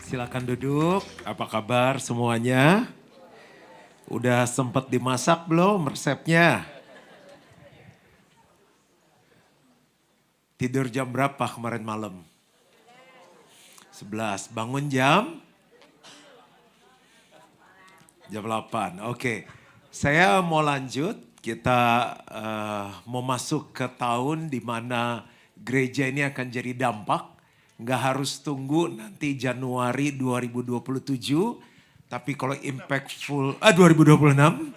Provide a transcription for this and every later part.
Silakan duduk. Apa kabar semuanya? Udah sempat dimasak belum resepnya? Tidur jam berapa kemarin malam? 11. Bangun jam 8. Oke. Saya mau lanjut. Kita mau masuk ke tahun di mana gereja ini akan jadi dampak. Nggak harus tunggu nanti Januari 2027. Tapi kalau impactful, 2026.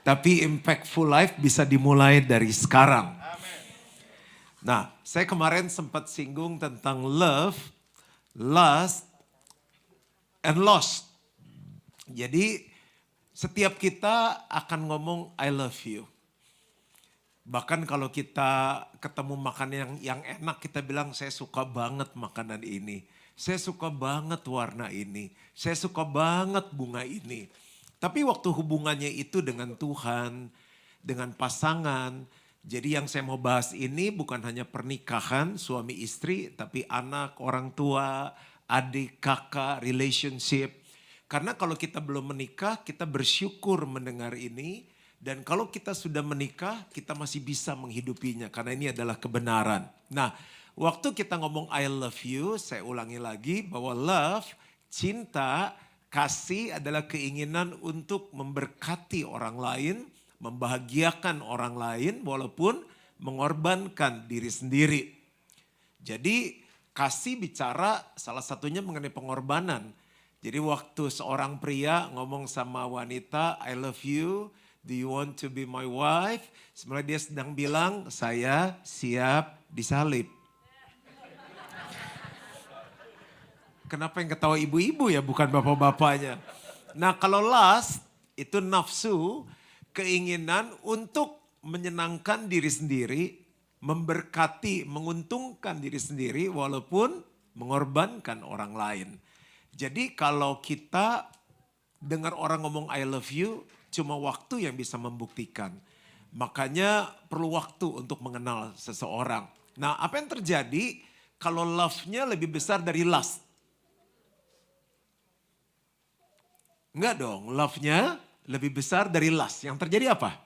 Tapi impactful life bisa dimulai dari sekarang. Nah, saya kemarin sempat singgung tentang love, lust, and lost. Jadi setiap kita akan ngomong I love you. Bahkan kalau kita ketemu makanan yang enak, kita bilang saya suka banget makanan ini. Saya suka banget warna ini. Saya suka banget bunga ini. Tapi waktu hubungannya itu dengan Tuhan, dengan pasangan. Jadi yang saya mau bahas ini bukan hanya pernikahan suami istri, tapi anak, orang tua, adik, kakak, relationship. Karena kalau kita belum menikah, kita bersyukur mendengar ini. Dan kalau kita sudah menikah, kita masih bisa menghidupinya. Karena ini adalah kebenaran. Nah, waktu kita ngomong I love you, saya ulangi lagi bahwa love, cinta, kasih adalah keinginan untuk memberkati orang lain, membahagiakan orang lain walaupun mengorbankan diri sendiri. Jadi kasih bicara salah satunya mengenai pengorbanan. Jadi waktu seorang pria ngomong sama wanita, I love you, do you want to be my wife? Sebenarnya dia sedang bilang, saya siap disalib. Kenapa yang ketawa ibu-ibu ya, bukan bapak-bapaknya. Nah kalau lust, itu nafsu, keinginan untuk menyenangkan diri sendiri, memberkati, menguntungkan diri sendiri walaupun mengorbankan orang lain. Jadi kalau kita dengar orang ngomong I love you, cuma waktu yang bisa membuktikan. Makanya perlu waktu untuk mengenal seseorang. Nah apa yang terjadi kalau love-nya lebih besar dari lust? Enggak dong, love-nya lebih besar dari lust. Yang terjadi apa?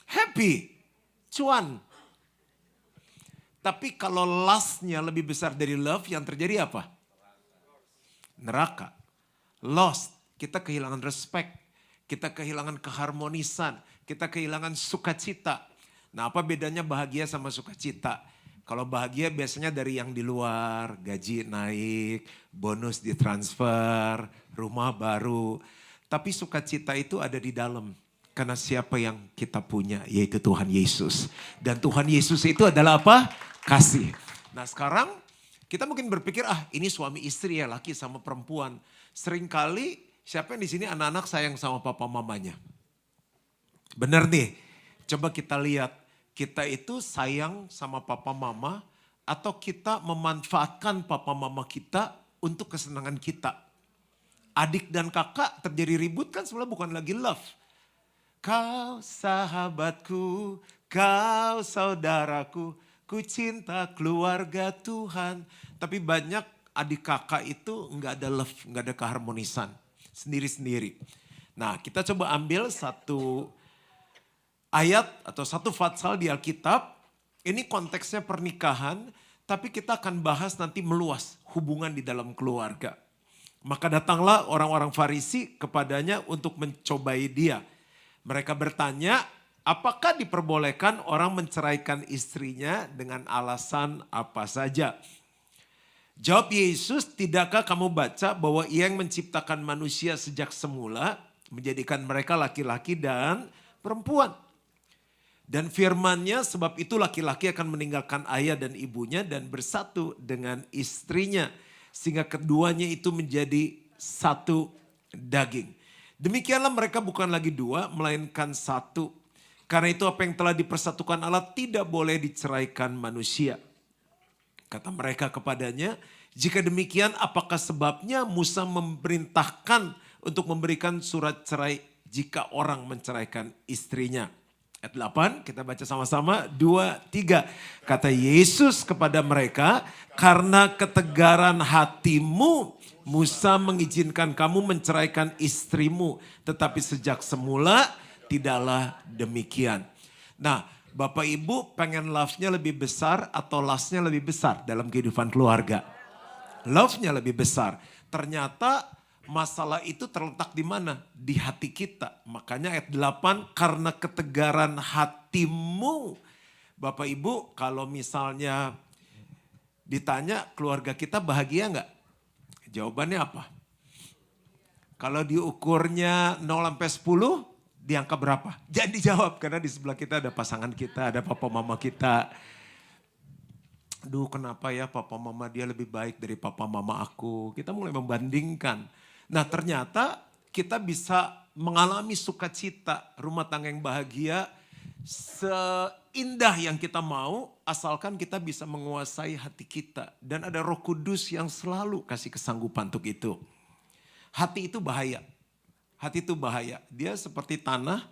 Happy. Cuan. Tapi kalau lust-nya lebih besar dari love, yang terjadi apa? Neraka. Lost. Kita kehilangan respect. Kita kehilangan keharmonisan. Kita kehilangan sukacita. Nah apa bedanya bahagia sama sukacita? Kalau bahagia biasanya dari yang di luar, gaji naik, bonus ditransfer, rumah baru. Tapi sukacita itu ada di dalam. Karena siapa yang kita punya, yaitu Tuhan Yesus. Dan Tuhan Yesus itu adalah apa? Kasih. Nah sekarang kita mungkin berpikir, ini suami istri ya, laki sama perempuan. Seringkali siapa yang di sini anak-anak sayang sama papa mamanya? Benar nih, coba kita lihat. Kita itu sayang sama papa mama atau kita memanfaatkan papa mama kita untuk kesenangan kita. Adik dan kakak terjadi ribut kan sebenarnya bukan lagi love. Kau sahabatku, kau saudaraku, ku cinta keluarga Tuhan. Tapi banyak adik kakak itu enggak ada love, enggak ada keharmonisan. Sendiri-sendiri. Nah kita coba ambil satu ayat atau satu fatsal di Alkitab, ini konteksnya pernikahan, tapi kita akan bahas nanti meluas hubungan di dalam keluarga. Maka datanglah orang-orang Farisi kepadanya untuk mencobai dia. Mereka bertanya, apakah diperbolehkan orang menceraikan istrinya dengan alasan apa saja? Jawab Yesus, tidakkah kamu baca bahwa ia yang menciptakan manusia sejak semula, menjadikan mereka laki-laki dan perempuan. Dan firman-Nya sebab itu laki-laki akan meninggalkan ayah dan ibunya dan bersatu dengan istrinya. Sehingga keduanya itu menjadi satu daging. Demikianlah mereka bukan lagi dua melainkan satu. Karena itu apa yang telah dipersatukan Allah tidak boleh diceraikan manusia. Kata mereka kepadanya, jika demikian apakah sebabnya Musa memerintahkan untuk memberikan surat cerai jika orang menceraikan istrinya? Ayat 8 kita baca sama-sama, 2, 3. Kata Yesus kepada mereka, karena ketegaran hatimu, Musa mengizinkan kamu menceraikan istrimu. Tetapi sejak semula tidaklah demikian. Nah, Bapak Ibu pengen love-nya lebih besar atau lust-nya lebih besar dalam kehidupan keluarga? Love-nya lebih besar. Ternyata masalah itu terletak di mana? Di hati kita. Makanya ayat 8, karena ketegaran hatimu. Bapak Ibu kalau misalnya ditanya keluarga kita bahagia nggak? Jawabannya apa? Kalau diukurnya 0 sampai 10, di angka berapa? Jangan dijawab karena di sebelah kita ada pasangan kita, ada papa mama kita. Aduh kenapa ya papa mama dia lebih baik dari papa mama aku. Kita mulai membandingkan. Nah ternyata kita bisa mengalami sukacita rumah tangga yang bahagia seindah yang kita mau asalkan kita bisa menguasai hati kita. Dan ada Roh Kudus yang selalu kasih kesanggupan untuk itu. Hati itu bahaya. Hati itu bahaya. Dia seperti tanah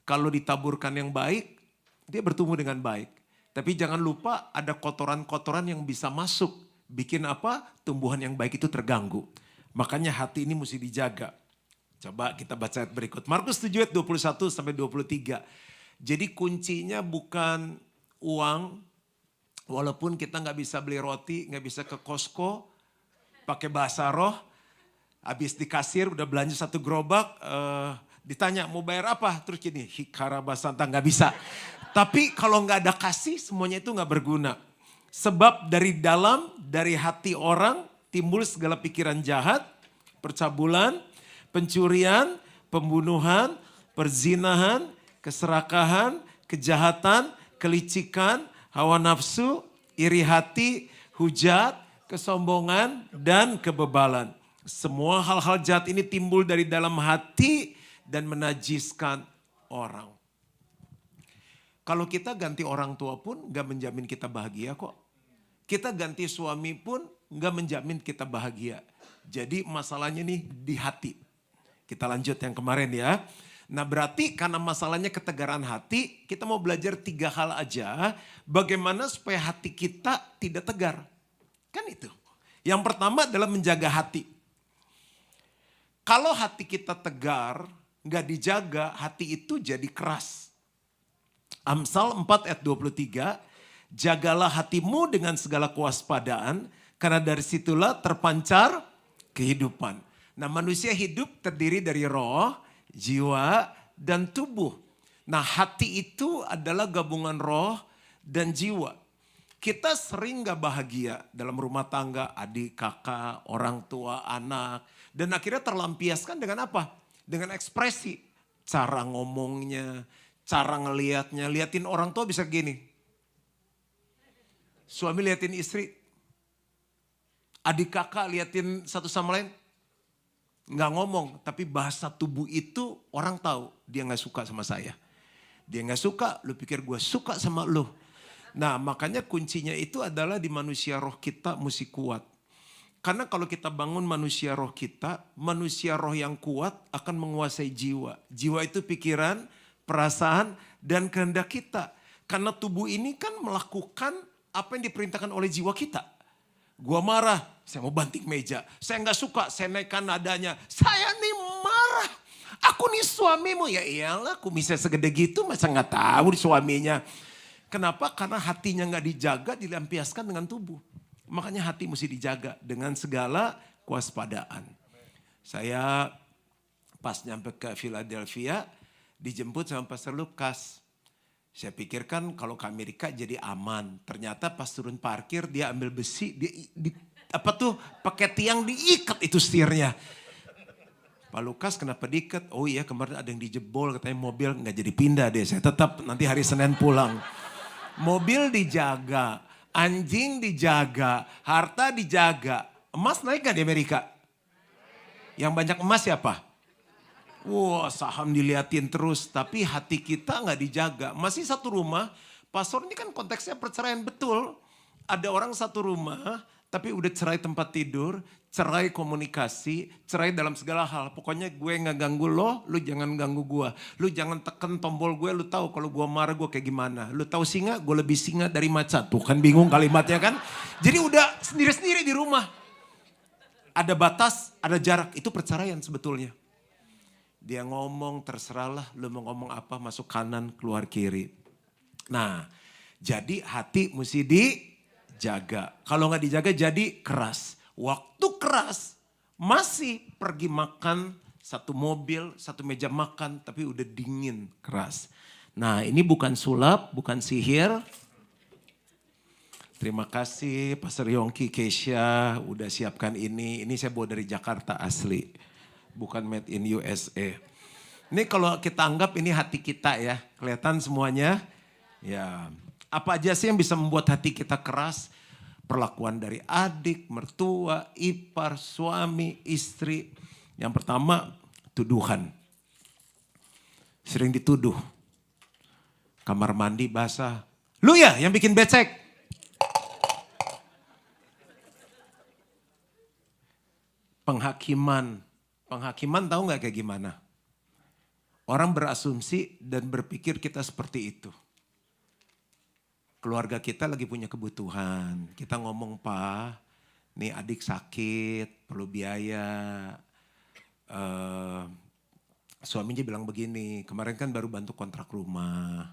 kalau ditaburkan yang baik dia bertumbuh dengan baik. Tapi jangan lupa ada kotoran-kotoran yang bisa masuk. Bikin apa? Tumbuhan yang baik itu terganggu. Makanya hati ini mesti dijaga. Coba kita baca ayat berikut. Markus 7 ayat 21 sampai 23. Jadi kuncinya bukan uang. Walaupun kita nggak bisa beli roti, nggak bisa ke Costco. Pakai bahasa roh. Habis di kasir udah belanja 1 gerobak. Ditanya mau bayar apa? Terus gini, hikara basanta nggak bisa. Tapi kalau nggak ada kasih semuanya itu nggak berguna. Sebab dari dalam, dari hati orang timbul segala pikiran jahat, percabulan, pencurian, pembunuhan, perzinahan, keserakahan, kejahatan, kelicikan, hawa nafsu, iri hati, hujat, kesombongan, dan kebebalan. Semua hal-hal jahat ini timbul dari dalam hati dan menajiskan orang. Kalau kita ganti orang tua pun gak menjamin kita bahagia kok. Kita ganti suami pun gak menjamin kita bahagia. Jadi masalahnya nih di hati. Kita lanjut yang kemarin ya. Nah berarti karena masalahnya ketegaran hati, kita mau belajar 3 hal aja. Bagaimana supaya hati kita tidak tegar. Kan itu. Yang pertama adalah menjaga hati. Kalau hati kita tegar, gak dijaga, hati itu jadi keras. Amsal 4 ayat 23, jagalah hatimu dengan segala kewaspadaan, karena dari situlah terpancar kehidupan. Nah manusia hidup terdiri dari roh, jiwa, dan tubuh. Nah hati itu adalah gabungan roh dan jiwa. Kita sering gak bahagia dalam rumah tangga, adik, kakak, orang tua, anak. Dan akhirnya terlampiaskan dengan apa? Dengan ekspresi, cara ngomongnya, cara ngelihatnya, liatin orang tua bisa gini. Suami liatin istri, adik kakak liatin satu sama lain. Nggak ngomong, tapi bahasa tubuh itu orang tahu dia nggak suka sama saya. Dia nggak suka, lu pikir gue suka sama lu. Nah makanya kuncinya itu adalah di manusia roh kita mesti kuat. Karena kalau kita bangun manusia roh kita, manusia roh yang kuat akan menguasai jiwa. Jiwa itu pikiran, perasaan, dan kehendak kita. Karena tubuh ini kan melakukan apa yang diperintahkan oleh jiwa kita. Gua marah, saya mau banting meja. Saya nggak suka, saya naikkan nadanya. Saya nih marah, aku nih suamimu. Ya iyalah, kumisnya segede gitu, masa nggak tahu di suaminya. Kenapa? Karena hatinya nggak dijaga, dilampiaskan dengan tubuh. Makanya hati mesti dijaga dengan segala kewaspadaan. Saya pas nyampe ke Philadelphia, dijemput sama Pastor Lukas. Saya pikirkan kalau ke Amerika jadi aman. Ternyata pas turun parkir dia ambil besi, dia pakai tiang diikat itu setirnya. Pak Lukas kenapa diikat? Oh iya kemarin ada yang dijebol katanya mobil nggak jadi pindah deh. Saya tetap nanti hari Senin pulang. Mobil dijaga, anjing dijaga, harta dijaga. Emas naik gak di Amerika? Yang banyak emas siapa? Wah saham diliatin terus, tapi hati kita nggak dijaga. Masih satu rumah, pastor ini kan konteksnya perceraian betul. Ada orang satu rumah, tapi udah cerai tempat tidur, cerai komunikasi, cerai dalam segala hal. Pokoknya gue gak ganggu lo, lu jangan ganggu gue. Lu jangan tekan tombol gue, lu tahu kalau gue marah gue kayak gimana. Lu tahu singa, gue lebih singa dari macan. Tuh kan bingung kalimatnya kan. Jadi udah sendiri-sendiri di rumah. Ada batas, ada jarak, itu perceraian sebetulnya. Dia ngomong terserahlah, lu mau ngomong apa, masuk kanan, keluar kiri. Nah, jadi hati mesti dijaga. Kalau gak dijaga jadi keras. Waktu keras masih pergi makan satu mobil, satu meja makan tapi udah dingin keras. Nah ini bukan sulap, bukan sihir. Terima kasih Pastor Yongki, Keisha udah siapkan ini. Ini saya bawa dari Jakarta asli, bukan made in USA. Ini kalau kita anggap ini hati kita ya, kelihatan semuanya. Ya, apa aja sih yang bisa membuat hati kita keras? Perlakuan dari adik, mertua, ipar, suami, istri. Yang pertama, tuduhan. Sering dituduh. Kamar mandi basah. Lu ya yang bikin becek. Penghakiman. Penghakiman tahu gak kayak gimana? Orang berasumsi dan berpikir kita seperti itu. Keluarga kita lagi punya kebutuhan. Kita ngomong, Pak, nih adik sakit, perlu biaya. Suaminya bilang begini, kemarin kan baru bantu kontrak rumah.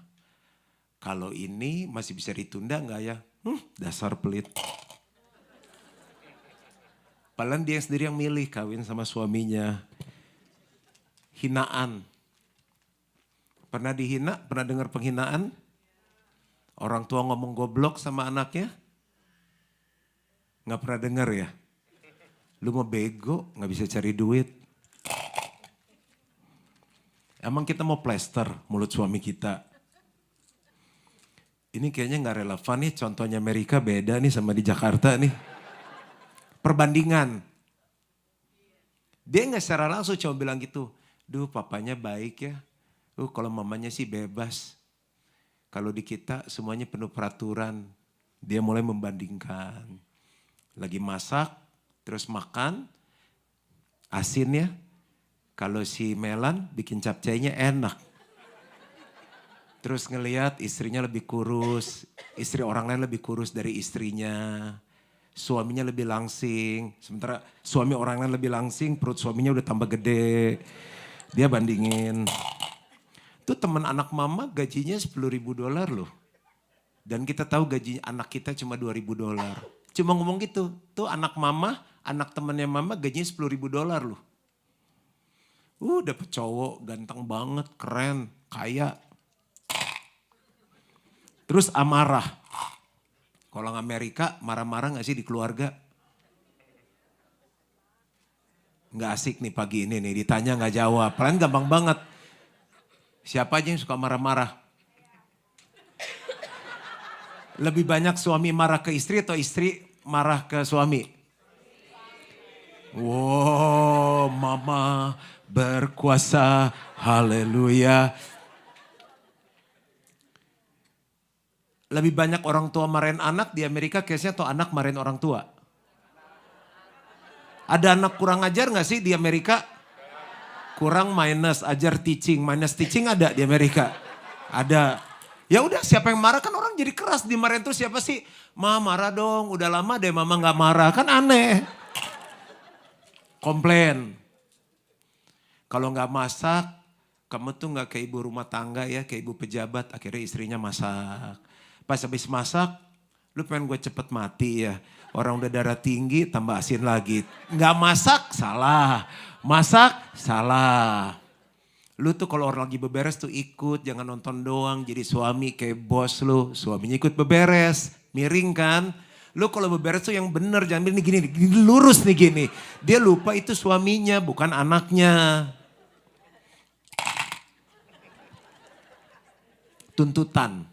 Kalau ini masih bisa ditunda enggak ya? Dasar pelit. Padahal dia sendiri yang milih kawin sama suaminya. Hinaan. Pernah dihina? Pernah dengar penghinaan? Orang tua ngomong goblok sama anaknya? Gak pernah dengar ya? Lu mau bego, gak bisa cari duit. Emang kita mau plester mulut suami kita? Ini kayaknya gak relevan nih, contohnya Amerika beda nih sama di Jakarta nih. Perbandingan. Dia gak secara langsung cuma bilang gitu, duh papanya baik ya. Kalau mamanya sih bebas. Kalau di kita semuanya penuh peraturan. Dia mulai membandingkan. Lagi masak, terus makan. Asin ya. Kalau si Melan bikin capcaynya enak. Terus ngelihat istrinya lebih kurus. Istri orang lain lebih kurus dari istrinya. Suaminya lebih langsing. Sementara suami orang lain lebih langsing, perut suaminya udah tambah gede. Dia bandingin. Itu teman anak mama gajinya $10.000 loh. Dan kita tahu gaji anak kita cuma $2.000. Cuma ngomong gitu, tuh anak mama, anak temannya mama gajinya $10.000 loh. Dapet cowok ganteng banget, keren, kaya. Terus amarah. Kalau orang Amerika marah-marah gak sih di keluarga? Gak asik nih pagi ini nih, ditanya gak jawab. Kalian gampang banget. Siapa aja yang suka marah-marah? Lebih banyak suami marah ke istri atau istri marah ke suami? Wow, mama berkuasa, haleluya. Lebih banyak orang tua marahin anak di Amerika case-nya atau anak marahin orang tua? Ada anak kurang ajar gak sih di Amerika? Kurang minus, ajar teaching. Minus teaching ada di Amerika? Ada. Ya udah siapa yang marah kan orang jadi keras. Dimarahin terus siapa sih? Ma marah dong, udah lama deh mama gak marah. Kan aneh. Komplain. Kalau gak masak, kamu tuh gak kayak ibu rumah tangga ya, kayak ibu pejabat. Akhirnya istrinya masak. Pas habis masak, lu pengen gue cepet mati ya. Orang udah darah tinggi tambah asin lagi. Gak masak, salah. Masak, salah. Lu tuh kalau orang lagi beberes tuh ikut, jangan nonton doang. Jadi suami kayak bos lu, suaminya ikut beberes. Miring kan? Lu kalau beberes tuh yang bener, jangan bilang gini, lurus nih gini. Dia lupa itu suaminya, bukan anaknya. Tuntutan.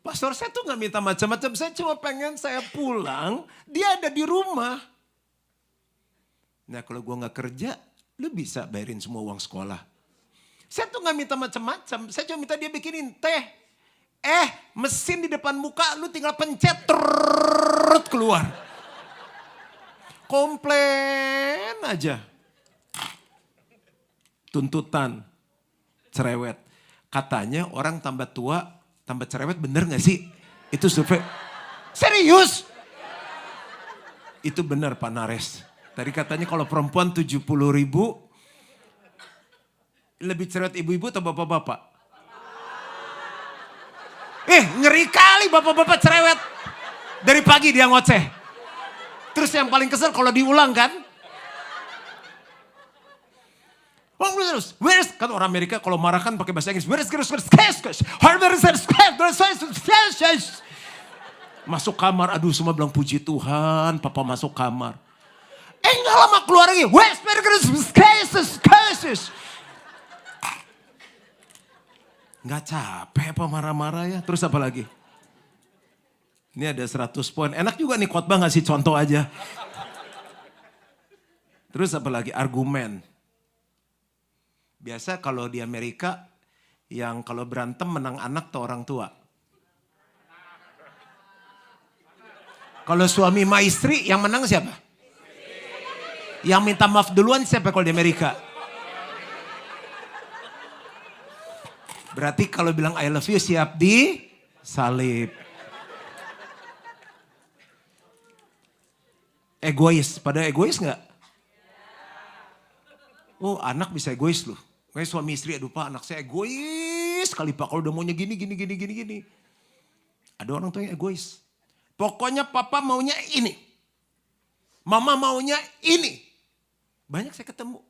Pastor saya tuh gak minta macam-macam, saya cuma pengen saya pulang, dia ada di rumah. Nah kalau gue gak kerja, lu bisa bayarin semua uang sekolah. Saya tuh gak minta macam-macam, saya cuma minta dia bikinin teh. mesin di depan muka lu tinggal pencet, keluar. komplain aja. Tuntutan, cerewet. Katanya orang tambah tua, tambah cerewet, bener gak sih? Itu survei. Serius? Itu benar Pak Nares. Tadi katanya kalau perempuan 70.000, lebih cerewet ibu-ibu atau bapak-bapak? Ngeri kali bapak-bapak cerewet. Dari pagi dia ngoceh. Terus yang paling kesel kalau diulang kan? Where's kan orang Amerika kalau marah kan pakai bahasa Inggris. Masuk kamar, aduh semua bilang puji Tuhan, papa masuk kamar. Enggak lama keluar lagi. Nggak capek apa marah-marah ya. Terus apa lagi? Ini ada 100 poin. Enak juga nih khotbah ngasih contoh aja. Terus apa lagi? Argumen. Biasa kalau di Amerika yang kalau berantem menang anak atau orang tua. Kalau suami sama istri yang menang siapa? Yang minta maaf duluan siapa kalau di Amerika? Berarti kalau bilang I love you siap disalib. Egois, pada egois gak? Oh anak bisa egois loh. Kayak suami istri, aduh Pak anak saya egois sekali Pak. Kalau udah maunya gini. Ada orang tua yang egois. Pokoknya papa maunya ini. Mama maunya ini. Banyak saya ketemu.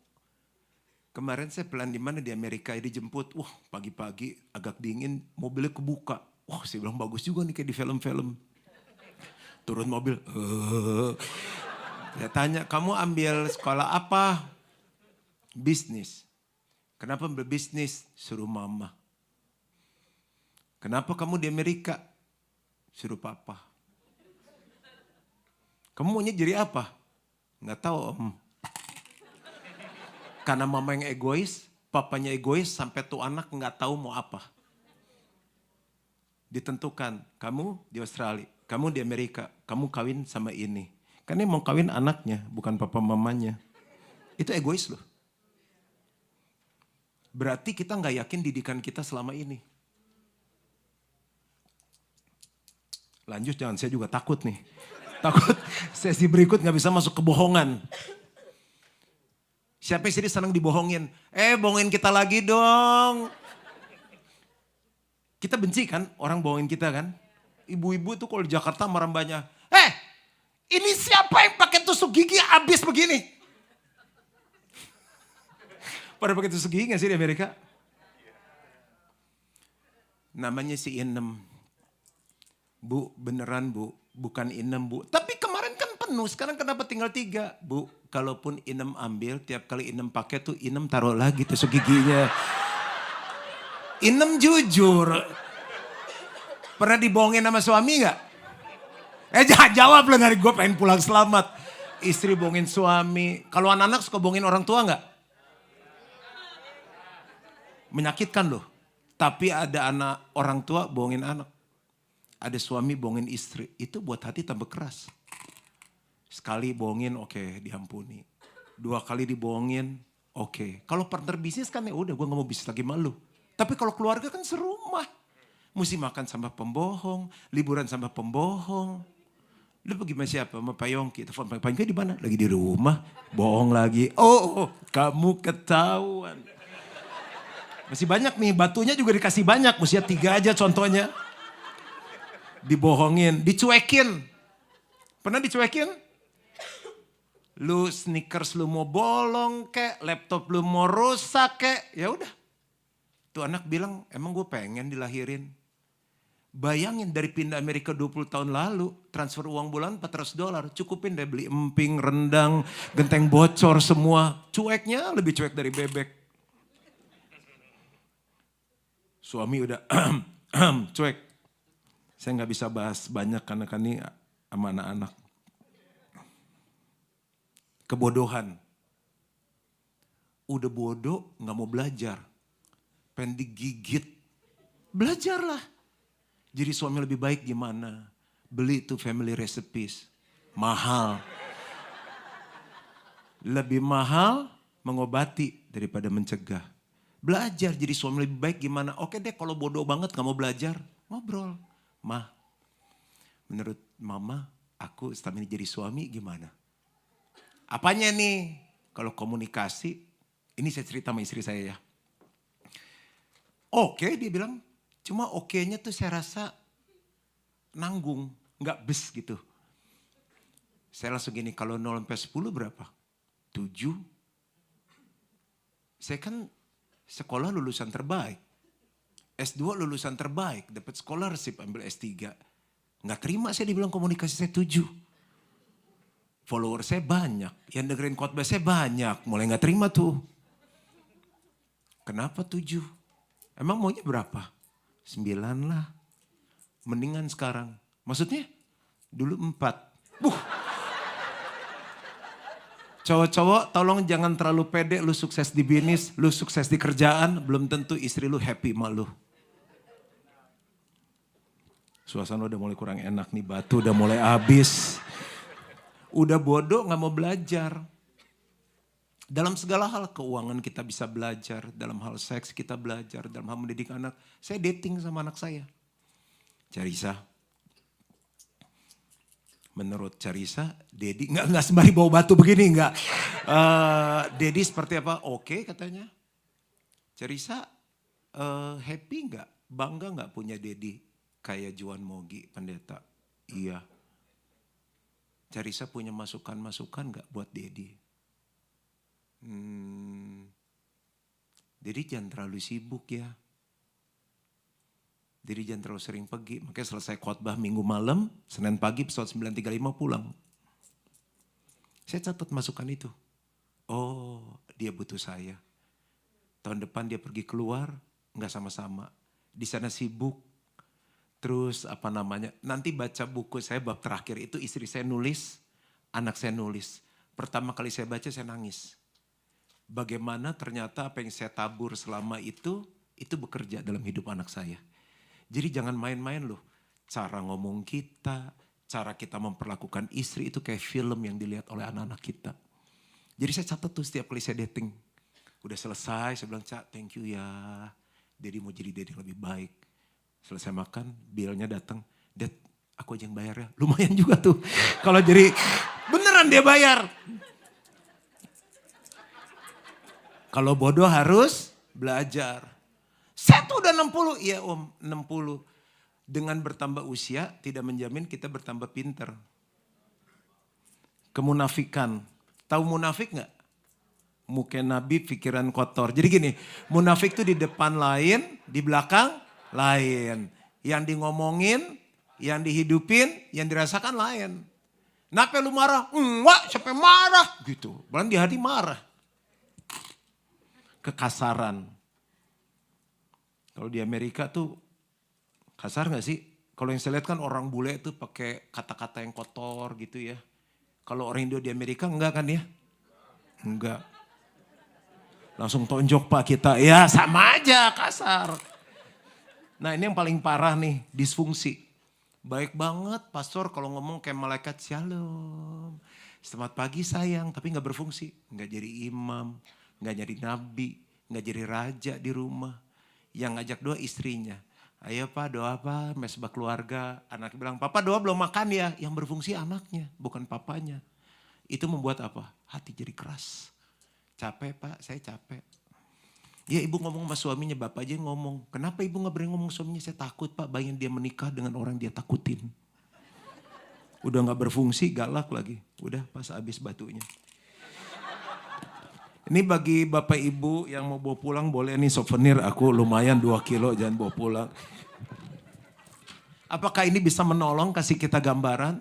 Kemarin saya pelan di mana di Amerika dijemput. Wah pagi-pagi agak dingin mobilnya kebuka. Wah saya bilang bagus juga nih kayak di film-film. Turun mobil. Saya tanya kamu ambil sekolah apa? Bisnis. Kenapa berbisnis? Suruh mama. Kenapa kamu di Amerika? Suruh papa. Kamu maunya jadi apa? Nggak tahu om. Karena mama yang egois, papanya egois, sampai tuh anak nggak tahu mau apa. Ditentukan, kamu di Australia, kamu di Amerika, kamu kawin sama ini. Karena mau kawin anaknya, bukan papa mamanya. Itu egois loh. Berarti kita nggak yakin didikan kita selama ini. Lanjut jangan, saya juga takut nih. Takut sesi berikut nggak bisa masuk kebohongan. Siapa sih senang dibohongin? Bohongin kita lagi dong. Kita benci kan orang bohongin kita kan? Ibu-ibu tuh kalau di Jakarta marah banyak. Ini siapa yang pakai tusuk gigi abis begini? Pada pakai tusuk gigi gak sih di Amerika? Namanya si Inem. Bu, beneran bu, bukan Inem bu. Tapi kemarin kan penuh, sekarang kenapa tinggal 3? Bu, kalaupun Inem ambil, tiap kali Inem pakai tuh Inem taruh lagi tusuk giginya. Inem jujur. Pernah dibohongin sama suami gak? Jangan jawab lah dari gue pengen pulang selamat. Istri bohongin suami. Kalau anak-anak suka bohongin orang tua gak? Menyakitkan loh. Tapi ada anak orang tua bohongin anak. Ada suami bohongin istri. Itu buat hati tambah keras. Sekali bohongin oke, diampuni. 2 kali dibohongin oke. Kalau partner bisnis kan ya udah gue gak mau bisnis lagi malu. Tapi kalau keluarga kan serumah. Mesti makan sama pembohong. Liburan sama pembohong. Lu pergi sama siapa? Sama Pak Yongki. Telepon Pak Yongki di mana? Lagi di rumah. Bohong lagi. Oh kamu ketahuan. Masih banyak nih, batunya juga dikasih banyak. Mesti 3 aja contohnya. Dibohongin, dicuekin. Pernah dicuekin? Lu sneakers lu mau bolong kek, laptop lu mau rusak kek. Ya udah. Tuh anak bilang, emang gue pengen dilahirin. Bayangin dari pindah Amerika 20 tahun lalu, transfer uang bulan $400. Cukupin deh beli emping, rendang, genteng bocor semua. Cueknya lebih cuek dari bebek. Suami udah cuek. Saya nggak bisa bahas banyak karena kan ini sama anak-anak. Kebodohan. Udah bodoh nggak mau belajar. Pengen digigit. Belajarlah. Jadi suami lebih baik gimana? Beli tuh family recipes. Mahal. Lebih mahal mengobati daripada mencegah. Belajar jadi suami lebih baik gimana? Oke deh kalau bodoh banget gak mau belajar. Ngobrol. Mah, menurut mama aku selama ini jadi suami gimana? Apanya nih? Kalau komunikasi, ini saya cerita sama istri saya ya. Oke dia bilang, cuma oke-nya tuh saya rasa nanggung, gak bes gitu. Saya langsung gini, kalau 0 sampai 10 berapa? 7. Saya kan sekolah lulusan terbaik. S2 lulusan terbaik, dapat scholarship ambil S3. Nggak terima saya dibilang komunikasi saya 7. Follower saya banyak, yang dengerin khotbah saya banyak, mulai nggak terima tuh. Kenapa 7? Emang maunya berapa? 9 lah. Mendingan sekarang. Maksudnya? Dulu 4. Cowok-cowok tolong jangan terlalu pede, lu sukses di bisnis, lu sukses di kerjaan, belum tentu istri lu happy sama lu. Suasana udah mulai kurang enak nih, batu udah mulai habis. Udah bodoh gak mau belajar. Dalam segala hal keuangan kita bisa belajar, dalam hal seks kita belajar, dalam hal mendidik anak. Saya dating sama anak saya. Carissa. Menurut Carissa, Dedi nggak sembari bawa batu begini nggak. Dedi seperti apa? Oke katanya. Carissa happy nggak? Bangga nggak punya Dedi kayak Juan Mogi pendeta? Iya. Carissa punya masukan-masukan nggak buat Dedi? Dedi jangan terlalu sibuk ya. Jadi jangan terlalu sering pergi. Makanya selesai khotbah minggu malam, Senin pagi pesawat 935 pulang. Saya catat masukan itu. Oh dia butuh saya. Tahun depan dia pergi keluar, nggak sama-sama. Di sana sibuk. Terus nanti baca buku saya bab terakhir itu istri saya nulis, anak saya nulis. Pertama kali saya baca saya nangis. Bagaimana ternyata apa yang saya tabur selama itu bekerja dalam hidup anak saya. Jadi jangan main-main loh. Cara ngomong kita, cara kita memperlakukan istri itu kayak film yang dilihat oleh anak-anak kita. Jadi saya catat tuh setiap kali saya dating. Udah selesai, saya bilang, Cak thank you ya. Dedi mau jadi Dedi lebih baik. Selesai makan, bilnya datang. Dad, aku aja yang bayar ya. Lumayan juga tuh. Kalau jadi beneran dia bayar. Kalau bodoh harus belajar. Saya tuh udah 60, iya om 60. Dengan bertambah usia tidak menjamin kita bertambah pinter. Kemunafikan. Tahu munafik gak? Muka Nabi pikiran kotor. Jadi gini, munafik tuh di depan lain, di belakang lain. Yang di ngomongin, yang dihidupin, yang dirasakan lain. Kenapa lu marah? Enggak, siapa yang marah? Gitu. Bahkan di hati marah. Kekasaran. Kalau di Amerika tuh kasar gak sih? Kalau yang saya lihat kan orang bule tuh pakai kata-kata yang kotor gitu ya. Kalau orang Indo di Amerika enggak kan ya? Enggak. Langsung tonjok pak kita, ya sama aja kasar. Nah ini yang paling parah nih, disfungsi. Baik banget pastor kalau ngomong kayak malaikat shalom. Selamat pagi sayang, tapi gak berfungsi. Gak jadi imam, gak jadi nabi, gak jadi raja di rumah. Yang ngajak doa istrinya. Ayo pak doa apa, mesbah keluarga. Anaknya bilang, papa doa belum makan ya. Yang berfungsi anaknya, bukan papanya. Itu membuat apa? Hati jadi keras. Capek pak, saya capek. Ya ibu ngomong sama suaminya, bapak aja yang ngomong. Kenapa ibu gak berani ngomong suaminya? Saya takut pak, bayangin dia menikah dengan orang dia takutin. Udah gak berfungsi, galak lagi. Udah pas habis batunya. Ini bagi bapak ibu yang mau bawa pulang boleh nih souvenir aku lumayan 2 kilo jangan bawa pulang. Apakah ini bisa menolong kasih kita gambaran?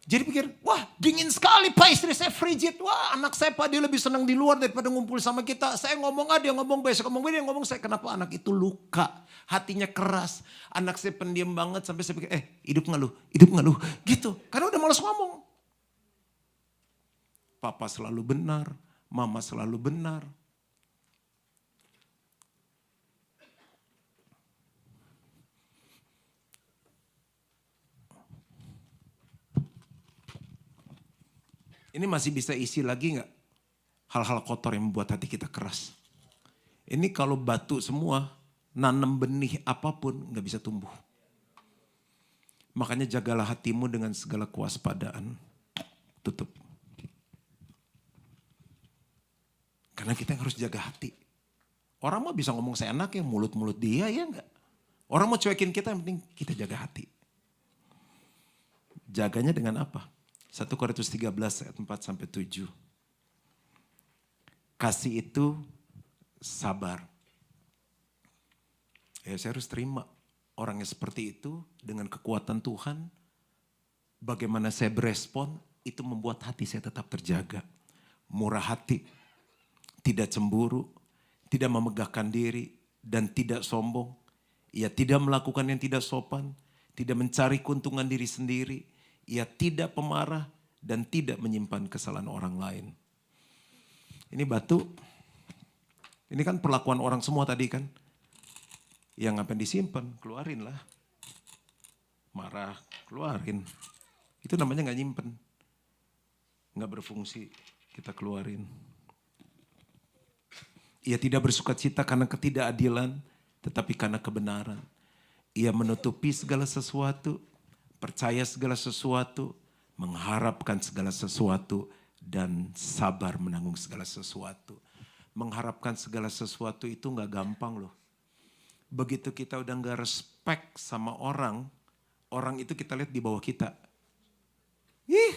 Jadi pikir wah dingin sekali pak istri saya frigid. Wah anak saya pak dia lebih senang di luar daripada ngumpul sama kita. Saya ngomong dia ngomong besok ngomong dia ngomong saya. Kenapa anak itu luka? Hatinya keras. Anak saya pendiam banget sampai saya pikir hidup gak lu? Hidup gak lu? Gitu karena udah malas ngomong. Papa selalu benar. Mama selalu benar. Ini masih bisa isi lagi nggak? hal-hal kotor yang membuat hati kita keras. Ini kalau batu semua, nanam benih apapun gak bisa tumbuh. Makanya jagalah hatimu dengan segala kewaspadaan. Tutup. Karena kita yang harus jaga hati. Orang mah bisa ngomong seenaknya, mulut-mulut dia, ya enggak? Orang mau cuekin kita, yang penting kita jaga hati. Jaganya dengan apa? 1 Korintus 13 ayat 4-7. Kasih itu sabar. Ya saya harus terima orangnya seperti itu dengan kekuatan Tuhan. Bagaimana saya berespon, itu membuat hati saya tetap terjaga. Murah hati, tidak cemburu, tidak memegahkan diri, dan tidak sombong. Ia tidak melakukan yang tidak sopan, tidak mencari keuntungan diri sendiri. Ia tidak pemarah dan tidak menyimpan kesalahan orang lain. Ini batu, ini kan perlakuan orang semua tadi kan. Yang apa yang disimpan, keluarin lah. Marah, keluarin. Itu namanya gak nyimpen. Gak berfungsi, kita keluarin. Ia tidak bersukacita karena ketidakadilan, tetapi karena kebenaran. Ia menutupi segala sesuatu, percaya segala sesuatu, mengharapkan segala sesuatu, dan sabar menanggung segala sesuatu. Mengharapkan segala sesuatu itu gak gampang loh. Begitu kita udah gak respect sama orang, orang itu kita lihat di bawah kita. Ih,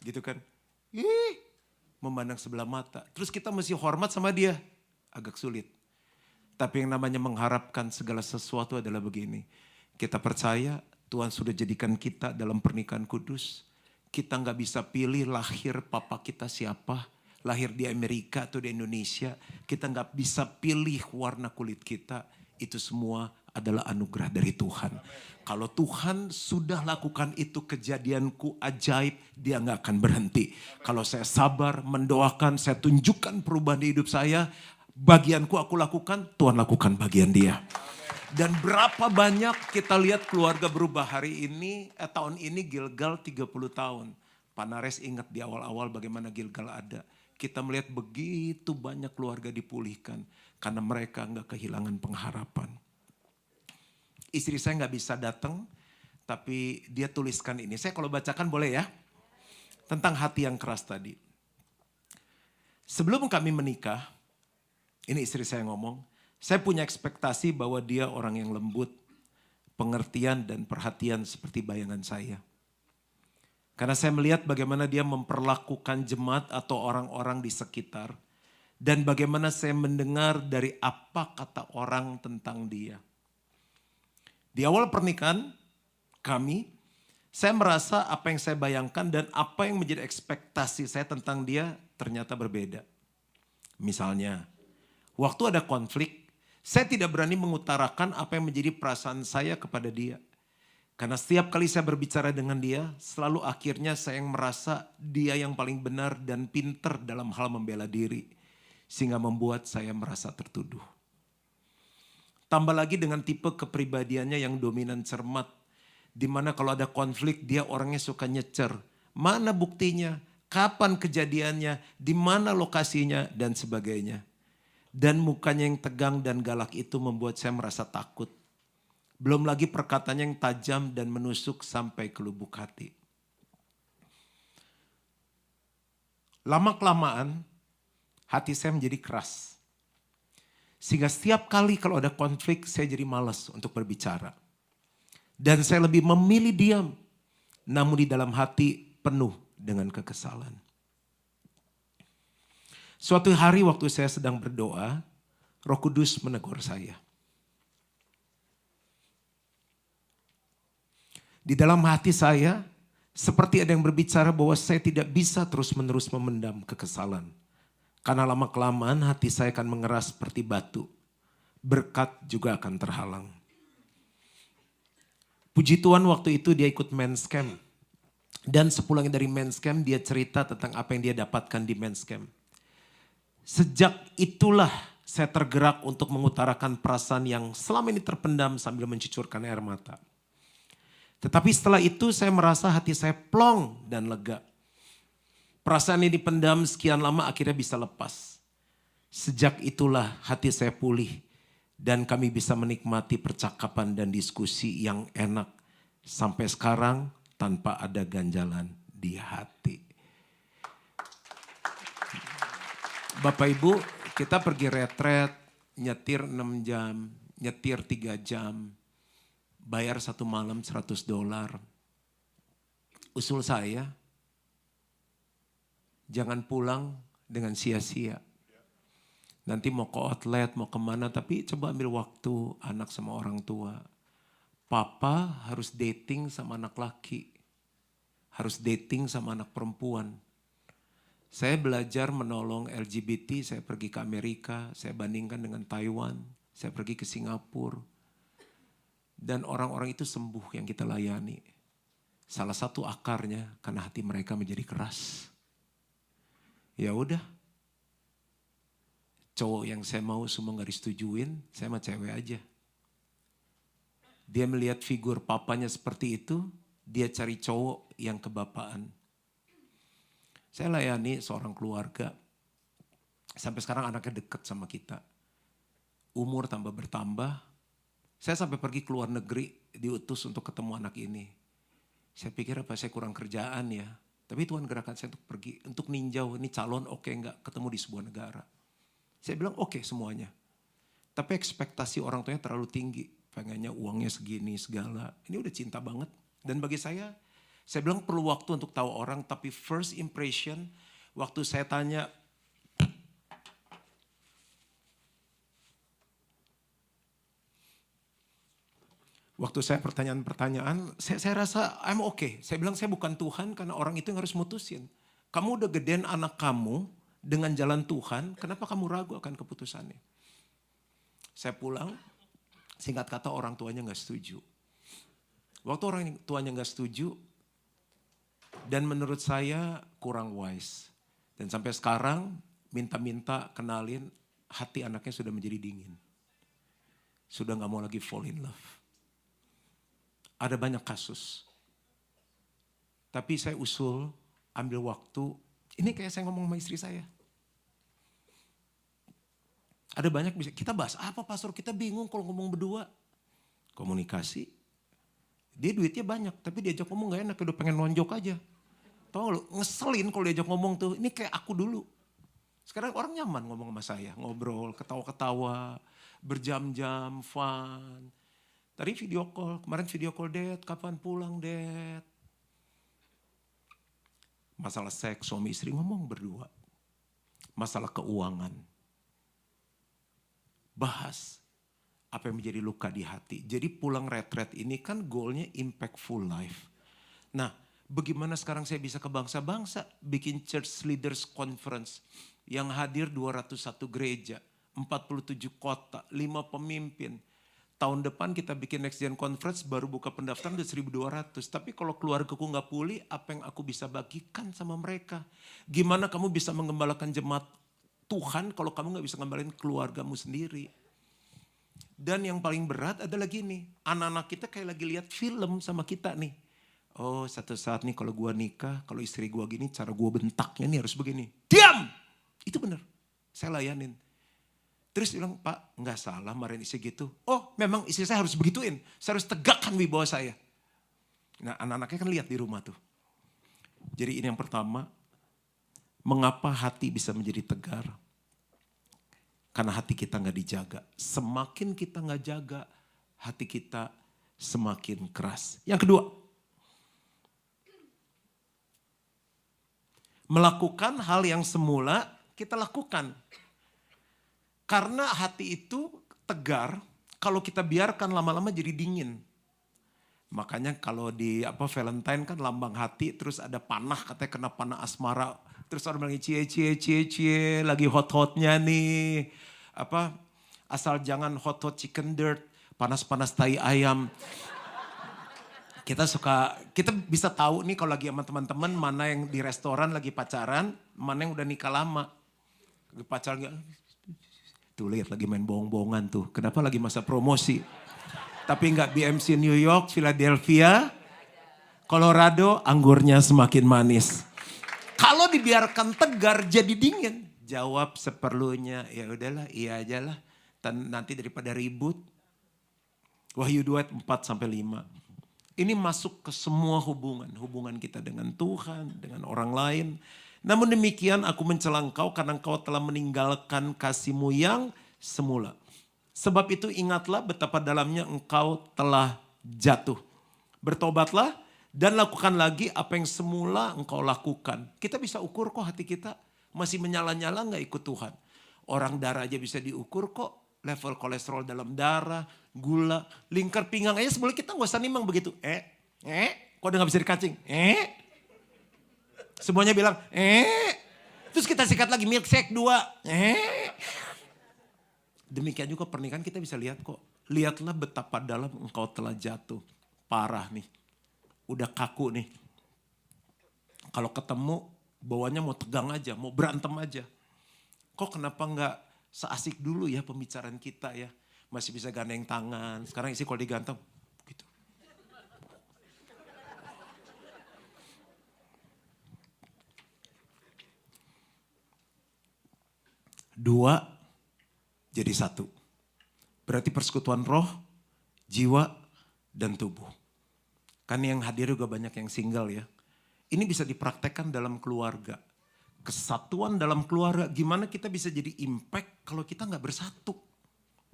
gitu kan. Ih, memandang sebelah mata. Terus kita mesti hormat sama dia, agak sulit. Tapi yang namanya mengharapkan segala sesuatu adalah begini. Kita percaya Tuhan sudah jadikan kita dalam pernikahan kudus. Kita gak bisa pilih lahir papa kita siapa. Lahir di Amerika atau di Indonesia. Kita gak bisa pilih warna kulit kita. Itu semua adalah anugerah dari Tuhan. Kalau Tuhan sudah lakukan itu kejadianku ajaib, dia gak akan berhenti. Kalau saya sabar, mendoakan, saya tunjukkan perubahan di hidup saya. Bagianku aku lakukan, Tuhan lakukan bagian dia. Dan berapa banyak kita lihat keluarga berubah hari ini, tahun ini Gilgal 30 tahun. Pak Nares ingat di awal-awal bagaimana Gilgal ada. Kita melihat begitu banyak keluarga dipulihkan. Karena mereka gak kehilangan pengharapan. Istri saya gak bisa datang, tapi dia tuliskan ini. Saya kalau bacakan boleh ya? Tentang hati yang keras tadi. Sebelum kami menikah, ini istri saya ngomong, saya punya ekspektasi bahwa dia orang yang lembut, pengertian dan perhatian seperti bayangan saya. Karena saya melihat bagaimana dia memperlakukan jemaat atau orang-orang di sekitar. Dan bagaimana saya mendengar dari apa kata orang tentang dia. Di awal pernikahan kami, saya merasa apa yang saya bayangkan dan apa yang menjadi ekspektasi saya tentang dia ternyata berbeda. Misalnya, waktu ada konflik, saya tidak berani mengutarakan apa yang menjadi perasaan saya kepada dia. Karena setiap kali saya berbicara dengan dia, selalu akhirnya saya yang merasa dia yang paling benar dan pinter dalam hal membela diri. Sehingga membuat saya merasa tertuduh. Tambah lagi dengan tipe kepribadiannya yang dominan cermat. Dimana kalau ada konflik dia orangnya suka nyecer. Mana buktinya, kapan kejadiannya, di mana lokasinya dan sebagainya. Dan mukanya yang tegang dan galak itu membuat saya merasa takut. Belum lagi perkataannya yang tajam dan menusuk sampai ke lubuk hati. Lama-kelamaan hati saya menjadi keras. Sehingga setiap kali kalau ada konflik saya jadi malas untuk berbicara. Dan saya lebih memilih diam. Namun di dalam hati penuh dengan kekesalan. Suatu hari waktu saya sedang berdoa, Roh Kudus menegur saya. Di dalam hati saya seperti ada yang berbicara bahwa saya tidak bisa terus-menerus memendam kekesalan. Karena lama-kelamaan hati saya akan mengeras seperti batu. Berkat juga akan terhalang. Puji Tuhan waktu itu dia ikut men's camp. Dan sepulangnya dari men's camp dia cerita tentang apa yang dia dapatkan di men's camp. Sejak itulah saya tergerak untuk mengutarakan perasaan yang selama ini terpendam sambil mencucurkan air mata. Tetapi setelah itu saya merasa hati saya plong dan lega. Perasaan ini pendam sekian lama akhirnya bisa lepas. Sejak itulah hati saya pulih dan kami bisa menikmati percakapan dan diskusi yang enak sampai sekarang tanpa ada ganjalan di hati. Bapak Ibu, kita pergi retret, nyetir 6 jam, nyetir 3 jam, bayar 1 malam $100. Usul saya, jangan pulang dengan sia-sia. Nanti mau ke outlet, mau kemana, tapi coba ambil waktu anak sama orang tua. Papa harus dating sama anak laki, harus dating sama anak perempuan. Saya belajar menolong LGBT, saya pergi ke Amerika, saya bandingkan dengan Taiwan, saya pergi ke Singapura. Dan orang-orang itu sembuh yang kita layani. Salah satu akarnya karena hati mereka menjadi keras. Ya udah, cowok yang saya mau semua gak disetujuin, saya sama cewek aja. Dia melihat figur papanya seperti itu, dia cari cowok yang kebapaan. Saya layani seorang keluarga, sampai sekarang anaknya dekat sama kita. Umur tambah bertambah, saya sampai pergi ke luar negeri, diutus untuk ketemu anak ini. Saya pikir apa saya kurang kerjaan ya. Tapi Tuhan gerakan saya untuk pergi, untuk ninjau ini calon oke enggak ketemu di sebuah negara. Saya bilang oke semuanya. Tapi ekspektasi orang tuanya terlalu tinggi. Pengennya uangnya segini segala. Ini udah cinta banget. Dan bagi saya bilang perlu waktu untuk tahu orang. Tapi first impression, waktu saya tanya, waktu saya pertanyaan-pertanyaan, saya rasa I'm okay. Saya bilang saya bukan Tuhan karena orang itu yang harus mutusin. Kamu udah gedein anak kamu dengan jalan Tuhan, kenapa kamu ragu akan keputusannya? Saya pulang, singkat kata orang tuanya gak setuju. Waktu orang tuanya gak setuju, dan menurut saya kurang wise. Dan sampai sekarang minta-minta kenalin, hati anaknya sudah menjadi dingin. Sudah gak mau lagi fall in love. Ada banyak kasus. Tapi saya usul, ambil waktu. Ini kayak saya ngomong sama istri saya. Ada banyak bisa. Kita bahas apa pastor? Kita bingung kalau ngomong berdua. Komunikasi. Dia duitnya banyak. Tapi diajak ngomong gak enak. Udah pengen nonjok aja. Tahu lu, ngeselin kalau diajak ngomong tuh. Ini kayak aku dulu. Sekarang orang nyaman ngomong sama saya. Ngobrol, ketawa-ketawa. Berjam-jam, fun. Tadi video call, kemarin video call, Dad, kapan pulang, Dad? Masalah seks, suami istri ngomong berdua. Masalah keuangan. Bahas apa yang menjadi luka di hati. Jadi pulang retret ini kan goalnya impactful life. Nah, bagaimana sekarang saya bisa ke bangsa-bangsa, bikin Church Leaders Conference yang hadir 201 gereja, 47 kota, 5 pemimpin. Tahun depan kita bikin Next Gen Conference, baru buka pendaftaran udah 1.200. Tapi kalau keluargaku gak pulih, apa yang aku bisa bagikan sama mereka? Gimana kamu bisa mengembalakan jemaat Tuhan kalau kamu gak bisa ngembalain keluargamu sendiri? Dan yang paling berat adalah gini, anak-anak kita kayak lagi lihat film sama kita nih. Oh, satu saat nih kalau gua nikah, kalau istri gua gini, cara gua bentaknya nih harus begini. Diam! Itu benar, saya layanin. Terus bilang, Pak nggak salah marahin istri gitu. Oh memang istri saya harus begituin. Saya harus tegakkan wibawa saya. Nah anak-anaknya kan lihat di rumah tuh. Jadi ini yang pertama. Mengapa hati bisa menjadi tegar? Karena hati kita nggak dijaga. Semakin kita nggak jaga, hati kita semakin keras. Yang kedua. Melakukan hal yang semula kita lakukan. Karena hati itu tegar, kalau kita biarkan lama-lama jadi dingin. Makanya kalau di Valentine kan lambang hati, terus ada panah, katanya kena panah asmara. Terus orang bilang cie, lagi hot-hotnya nih. Asal jangan hot-hot chicken dirt, panas-panas tai ayam. Kita bisa tahu nih kalau lagi sama teman-teman mana yang di restoran lagi pacaran, mana yang udah nikah lama. Pacaran tuh lihat lagi main bohong-bohongan tuh. Kenapa lagi masa promosi? Tapi enggak BMC New York, Philadelphia, Colorado, anggurnya semakin manis. Kalau dibiarkan tegar jadi dingin. Jawab seperlunya, ya udahlah, iya aja lah. Nanti daripada ribut. Wahyu 2 4 sampai 5. Ini masuk ke semua hubungan. Hubungan kita dengan Tuhan, dengan orang lain. Namun demikian aku mencela engkau karena engkau telah meninggalkan kasihmu yang semula. Sebab itu ingatlah betapa dalamnya engkau telah jatuh. Bertobatlah dan lakukan lagi apa yang semula engkau lakukan. Kita bisa ukur kok hati kita. Masih menyala-nyala gak ikut Tuhan. Orang darah aja bisa diukur kok. Level kolesterol dalam darah, gula, lingkar pinggang aja sebelum kita gak usah nimang begitu. Kok udah gak bisa dikacing? Semuanya bilang, terus kita sikat lagi milkshake 2. Demikian juga pernikahan kita bisa lihat kok. Lihatlah betapa dalam engkau telah jatuh. Parah nih. Udah kaku nih. Kalau ketemu bawahnya mau tegang aja, mau berantem aja. Kok kenapa gak seasik dulu ya pembicaraan kita ya. Masih bisa gandeng tangan. Sekarang isi kalau diganteng gitu. Dua jadi satu. Berarti persekutuan roh, jiwa, dan tubuh. Kan yang hadir juga banyak yang single ya. Ini bisa dipraktekkan dalam keluarga. Kesatuan dalam keluarga, gimana kita bisa jadi impact kalau kita gak bersatu.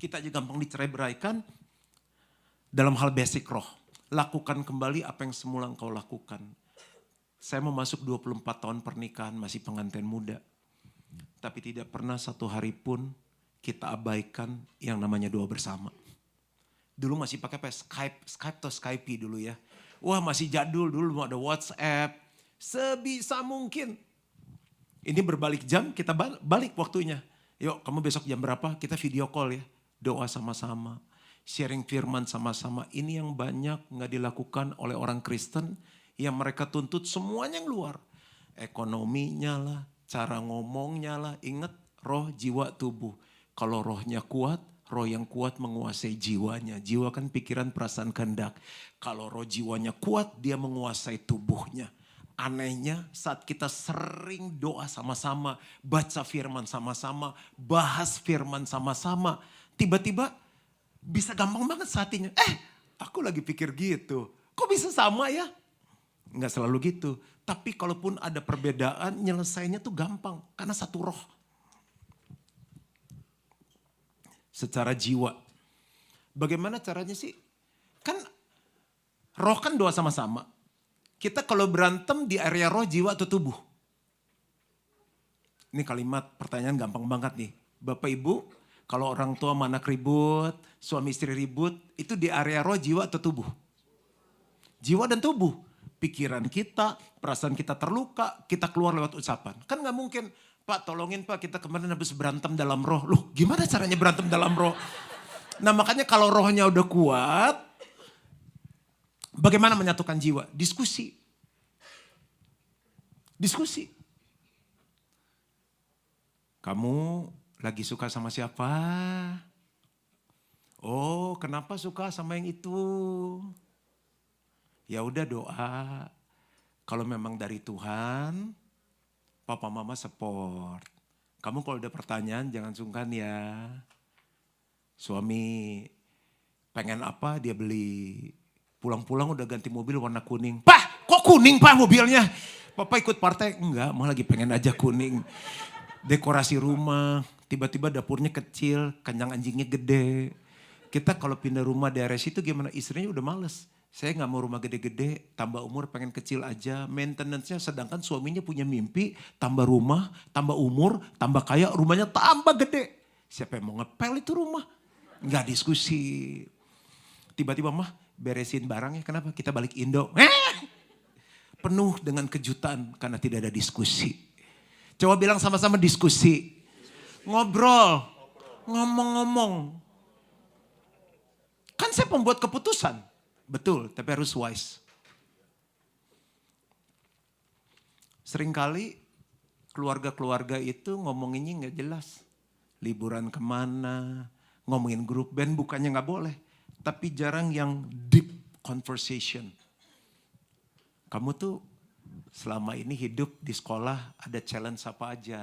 Kita aja gampang dicerai-beraikan dalam hal basic roh. Lakukan kembali apa yang semula engkau lakukan. Saya mau masuk 24 tahun pernikahan, masih pengantin muda. Tapi tidak pernah satu hari pun kita abaikan yang namanya doa bersama. Dulu masih pakai apa? Skype atau Skype dulu ya. Wah masih jadul, dulu ada WhatsApp. Sebisa mungkin. Ini berbalik jam, kita balik waktunya. Yuk kamu besok jam berapa, kita video call ya. Doa sama-sama, sharing firman sama-sama. Ini yang banyak gak dilakukan oleh orang Kristen. Yang mereka tuntut semuanya yang luar. Ekonominya lah, cara ngomongnya lah. Ingat roh, jiwa, tubuh. Kalau rohnya kuat, roh yang kuat menguasai jiwanya. Jiwa kan pikiran, perasaan, kehendak. Kalau roh jiwanya kuat, dia menguasai tubuhnya. Anehnya saat kita sering doa sama-sama, baca firman sama-sama, bahas firman sama-sama. Tiba-tiba bisa gampang banget hatinya. Aku lagi pikir gitu. Kok bisa sama ya? Enggak selalu gitu. Tapi kalaupun ada perbedaan, nyelesainya tuh gampang. Karena satu roh. Secara jiwa. Bagaimana caranya sih? Kan roh kan doa sama-sama. Kita kalau berantem di area roh, jiwa atau tubuh? Ini kalimat pertanyaan gampang banget nih. Bapak Ibu, kalau orang tua sama anak ribut, suami istri ribut, itu di area roh, jiwa atau tubuh? Jiwa dan tubuh. Pikiran kita, perasaan kita terluka, kita keluar lewat ucapan. Kan gak mungkin, Pak tolongin Pak kita kemarin habis berantem dalam roh. Loh gimana caranya berantem dalam roh? Nah makanya kalau rohnya udah kuat, bagaimana menyatukan jiwa? Diskusi. Diskusi. Kamu lagi suka sama siapa? Oh, kenapa suka sama yang itu? Ya udah doa. Kalau memang dari Tuhan, papa mama support. Kamu kalau ada pertanyaan jangan sungkan ya. Suami pengen apa dia beli. Pulang-pulang udah ganti mobil warna kuning. Pak, kok kuning Pak mobilnya? Papa ikut partai? Enggak, mau lagi pengen aja kuning. Dekorasi rumah, tiba-tiba dapurnya kecil, kandang anjingnya gede. Kita kalau pindah rumah daerah situ gimana? Istrinya udah males. Saya gak mau rumah gede-gede, tambah umur pengen kecil aja. Maintenance-nya sedangkan suaminya punya mimpi, tambah rumah, tambah umur, tambah kaya, rumahnya tambah gede. Siapa yang mau ngepel itu rumah? Gak diskusi. Tiba-tiba mah beresin barangnya, kenapa? Kita balik Indo. Penuh dengan kejutan karena tidak ada diskusi. Coba bilang sama-sama diskusi. Ngobrol, ngomong-ngomong. Kan saya pembuat keputusan. Betul, tapi harus wise. Seringkali keluarga-keluarga itu ngomonginnya gak jelas. Liburan kemana, ngomongin grup band bukannya gak boleh. Tapi jarang yang deep conversation. Kamu tuh selama ini hidup di sekolah ada challenge apa aja.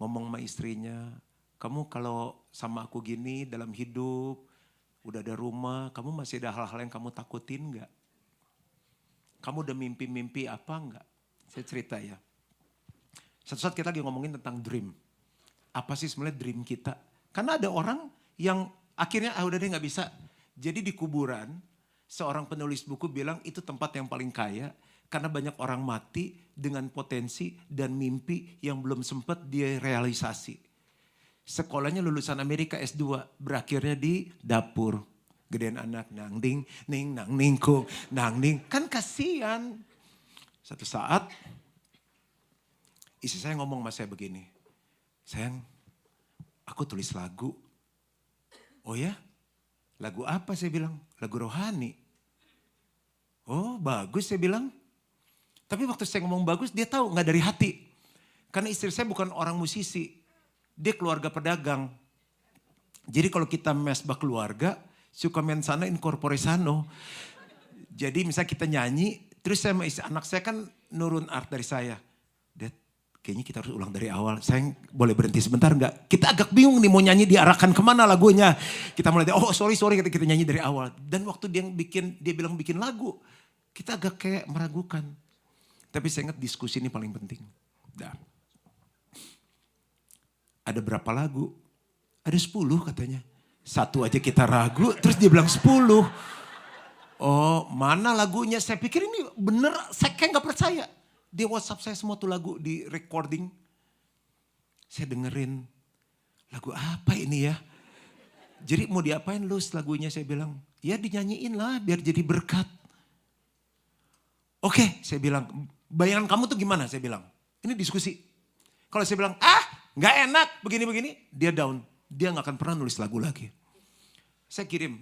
Ngomong sama istrinya, kamu kalau sama aku gini dalam hidup, udah ada rumah, kamu masih ada hal-hal yang kamu takutin gak? Kamu udah mimpi-mimpi apa enggak? Saya cerita ya. Satu saat kita lagi ngomongin tentang dream. Apa sih sebenarnya dream kita? Karena ada orang yang akhirnya udah deh gak bisa. Jadi di kuburan seorang penulis buku bilang itu tempat yang paling kaya. Karena banyak orang mati dengan potensi dan mimpi yang belum sempat dia realisasi. Sekolahnya lulusan Amerika S2, berakhirnya di dapur. Gedean anak, nang ding, ning, nang ningkung, nang ning. Kan kasihan. Satu saat, istri saya ngomong sama saya begini. Sayang, aku tulis lagu. Oh ya? Lagu apa saya bilang? Lagu rohani. Oh bagus saya bilang. Tapi waktu saya ngomong bagus, dia tahu gak dari hati. Karena istri saya bukan orang musisi. Dia keluarga pedagang. Jadi kalau kita mesbah keluarga, suka mensana in corpore sano. Jadi misalnya kita nyanyi, terus saya sama istri, anak saya kan nurun art dari saya. Dad, kayaknya kita harus ulang dari awal. Saya boleh berhenti sebentar gak? Kita agak bingung nih mau nyanyi diarahkan kemana lagunya. Kita mulai, oh sorry kita nyanyi dari awal. Dan waktu dia bilang bikin lagu, kita agak kayak meragukan. Tapi saya ingat diskusi ini paling penting. Nah, ada berapa lagu? Ada 10 katanya. Satu aja kita ragu, terus dia bilang 10. Oh mana lagunya? Saya pikir ini bener, saya kayak gak percaya. Dia WhatsApp saya semua tuh lagu di recording. Saya dengerin, lagu apa ini ya? Jadi mau diapain lu lagunya? Saya bilang, ya dinyanyiin lah biar jadi berkat. Oke, saya bilang, bayangan kamu tuh gimana? Saya bilang, ini diskusi. Kalau saya bilang, gak enak begini-begini, dia down. Dia gak akan pernah nulis lagu lagi. Saya kirim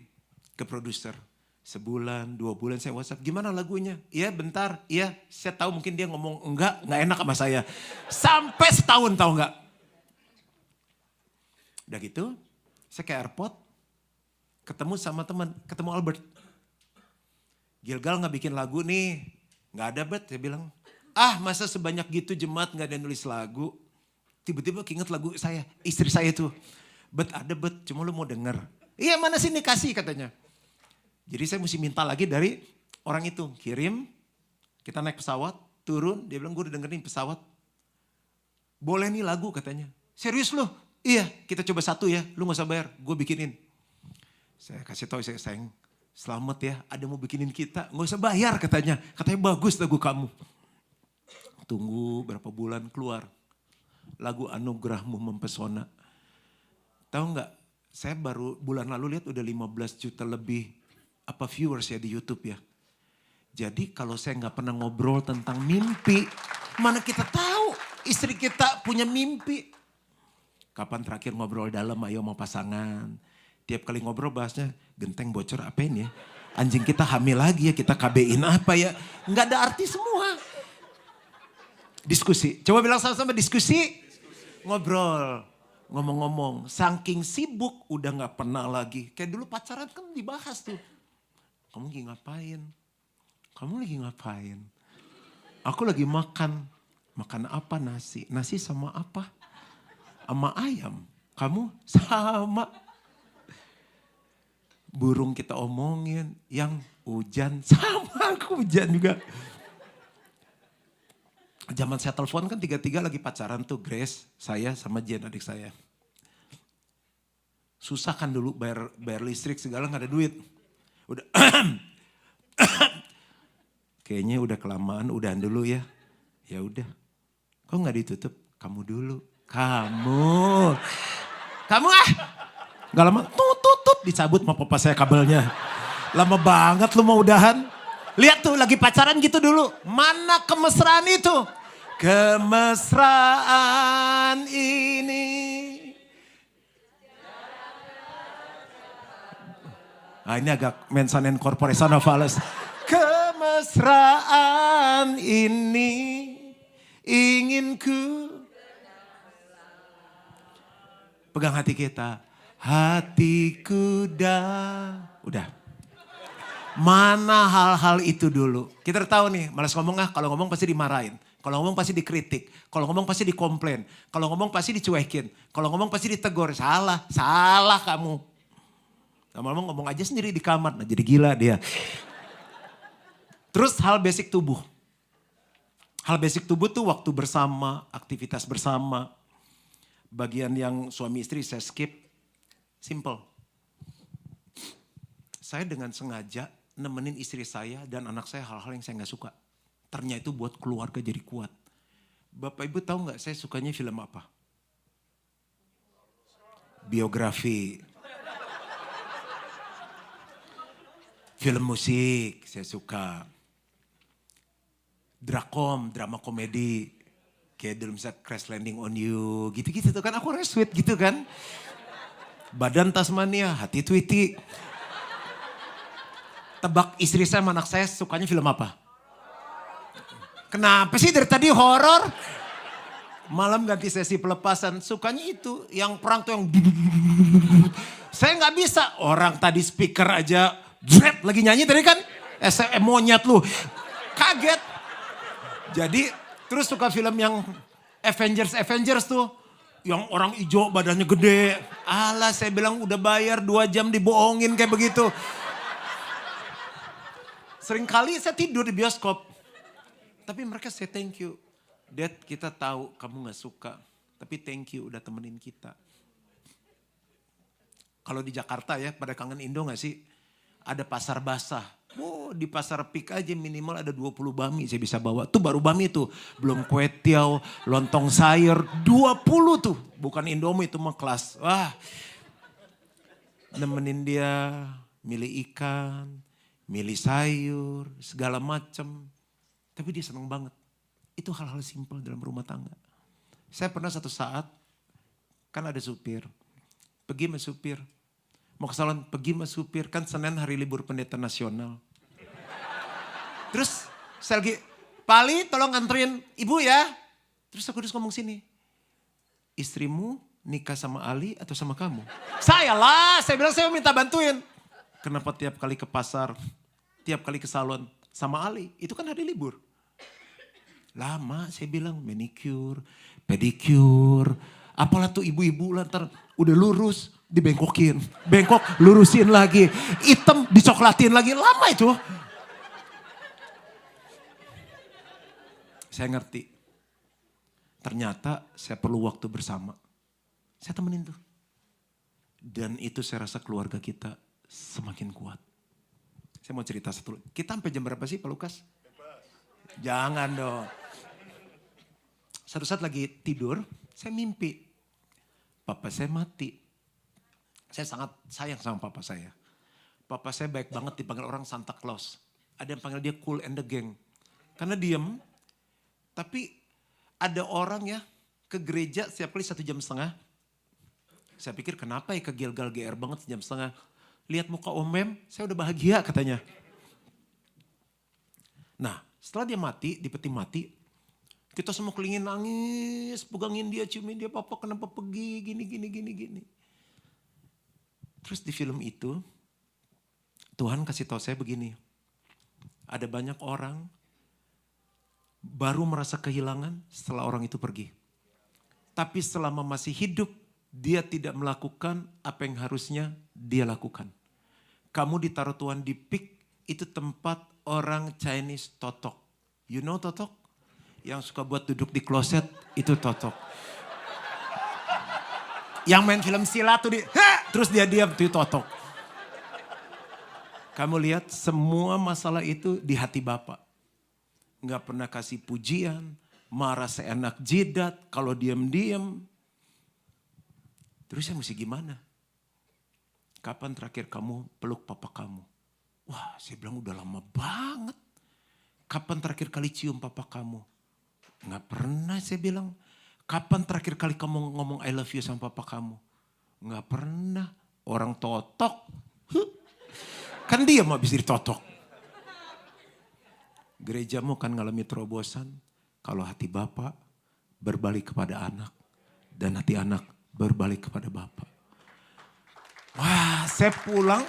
ke produser. Sebulan, 2 bulan saya WhatsApp, gimana lagunya? Iya bentar, iya saya tahu mungkin dia ngomong enggak enak sama saya. Sampai setahun tahu enggak. Udah gitu, saya ke airport, ketemu sama teman, ketemu Albert. Gilgal gak bikin lagu nih, gak ada Bet, saya bilang. Masa sebanyak gitu jemaat gak ada yang nulis lagu. Tiba-tiba keinget lagu saya, istri saya tuh. Bet ada Bet, cuma lu mau denger. Iya mana sih nih kasih katanya. Jadi saya mesti minta lagi dari orang itu. Kirim, kita naik pesawat, turun. Dia bilang gue udah dengerin pesawat. Boleh nih lagu katanya. Serius loh? Iya kita coba satu ya, lu gak usah bayar, gue bikinin. Saya kasih tahu saya sayang, selamat ya ada mau bikinin kita. Gak usah bayar katanya, katanya bagus lagu kamu. Tunggu berapa bulan keluar. Lagu Anugerahmu Mempesona. Tahu gak, saya baru bulan lalu lihat udah 15 juta lebih viewers ya di YouTube ya. Jadi kalau saya nggak pernah ngobrol tentang mimpi, mana kita tahu istri kita punya mimpi. Kapan terakhir ngobrol dalam ayo sama pasangan. Tiap kali ngobrol bahasnya genteng bocor apa ini ya. Anjing kita hamil lagi ya, kita KB-in apa ya. Nggak ada arti semua. Diskusi, coba bilang sama-sama diskusi. Ngobrol, ngomong-ngomong. Saking sibuk udah nggak pernah lagi. Kayak dulu pacaran kan dibahas tuh. Kamu lagi ngapain? Kamu lagi ngapain? Aku lagi makan. Makan apa nasi? Nasi sama apa? Sama ayam. Kamu sama. Burung kita omongin. Yang hujan sama aku hujan juga. Zaman saya telepon kan 3-3 lagi pacaran tuh Grace. Saya sama Jen adik saya. Susah kan dulu bayar listrik segala gak ada duit. Udah kayaknya udah kelamaan, udahan dulu ya. Ya udah. Kok nggak ditutup? Kamu dulu. Kamu nggak lama tutut dicabut sama papa saya kabelnya. Lama banget lu mau udahan. Lihat tuh lagi pacaran gitu dulu. Mana kemesraan itu? Kemesraan ini. Ini agak mensanen corporation of alles. Kemesraan ini ingin ku pegang hati kita. Hatiku udah. Mana hal-hal itu dulu. Kita udah tahu nih, malas ngomong kalau ngomong pasti dimarahin. Kalau ngomong pasti dikritik. Kalau ngomong pasti dikomplain. Kalau ngomong pasti dicuekin. Kalau ngomong pasti ditegur. Salah kamu. Lama-lama ngomong aja sendiri di kamar. Nah jadi gila dia. Terus hal basic tubuh. Hal basic tubuh tuh waktu bersama, aktivitas bersama. Bagian yang suami istri saya skip. Simple. Saya dengan sengaja nemenin istri saya dan anak saya hal-hal yang saya gak suka. Ternyata itu buat keluarga jadi kuat. Bapak Ibu tahu gak saya sukanya film apa? Biografi. Film musik saya suka. Drakom, drama komedi. Kayak dulu misalnya Crash Landing on You. Gitu-gitu tuh kan aku orangnya sweet gitu kan. Badan Tasmania, hati Tweety. Tebak istri saya sama anak saya sukanya film apa? Kenapa sih dari tadi horor? Malam ganti sesi pelepasan. Sukanya itu yang perang tuh yang saya nggak bisa. Orang tadi speaker aja lagi nyanyi tadi kan. Monyet lu. Kaget. Jadi terus suka film yang Avengers tuh. Yang orang hijau badannya gede. Alah saya bilang udah bayar 2 jam dibohongin kayak begitu. Seringkali saya tidur di bioskop. Tapi mereka say thank you. Dad kita tahu kamu gak suka. Tapi thank you udah temenin kita. Kalau di Jakarta ya pada kangen Indo gak sih? Ada pasar basah. Oh di pasar pik aja minimal ada 20 bami saya bisa bawa. Tuh baru bami tuh. Belum kue tiaw, lontong sayur. 20 tuh. Bukan Indomie itu mah kelas. Wah. Nemenin dia milih ikan. Milih sayur, segala macam. Tapi dia senang banget. Itu hal-hal simpel dalam rumah tangga. Saya pernah satu saat, kan ada supir. Pergi sama supir. Mau ke salon, pergi sama supir. Kan Senin hari libur pendeta nasional. Terus saya lagi, Pali tolong nganterin ibu ya. Terus aku terus ngomong sini. Istrimu nikah sama Ali atau sama kamu? Saya lah, saya bilang saya minta bantuin. Kenapa tiap kali ke pasar, tiap kali ke salon sama Ali, itu kan hari libur. Lama saya bilang manicure, pedicure, apalah tuh ibu-ibu lantar udah lurus dibengkokin, bengkok lurusin lagi, hitam dicoklatin lagi, lama itu. Saya ngerti, ternyata saya perlu waktu bersama, saya temenin tuh. Dan itu saya rasa keluarga kita semakin kuat. Saya mau cerita satu. Kita sampai jam berapa sih Pak Lukas? Jangan dong. Satu saat lagi tidur, saya mimpi. Papa saya mati. Saya sangat sayang sama papa saya. Papa saya baik banget dipanggil orang Santa Claus. Ada yang panggil dia Cool and the Gang. Karena diem. Tapi ada orang ya ke gereja setiap kali 1,5 jam. Saya pikir kenapa ya ke Gilgal GR banget 1,5 jam. Lihat muka Om Mem, saya udah bahagia katanya. Nah setelah dia mati, di peti mati. Kita semua kelingin nangis, pegangin dia, ciumin dia. Papa kenapa pergi, gini. Terus di film itu, Tuhan kasih tahu saya begini. Ada banyak orang baru merasa kehilangan setelah orang itu pergi. Tapi selama masih hidup, dia tidak melakukan apa yang harusnya dia lakukan. Kamu ditaruh Tuhan di pik, itu tempat orang Chinese totok. You know totok? Yang suka buat duduk di kloset, itu totok. Yang main film silat tuh terus dia diam, itu totok. Kamu lihat semua masalah itu di hati Bapak. Nggak pernah kasih pujian, marah seenak jidat, kalau diam-diam. Terus saya mesti gimana? Kapan terakhir kamu peluk papa kamu? Wah saya bilang udah lama banget. Kapan terakhir kali cium papa kamu? Nggak pernah saya bilang. Kapan terakhir kali kamu ngomong I love you sama papa kamu? Nggak pernah. Orang totok. Kan dia mau habis ditotok. Gerejamu kan ngalami terobosan. Kalau hati Bapak berbalik kepada anak. Dan hati anak berbalik kepada Bapak. Wah saya pulang.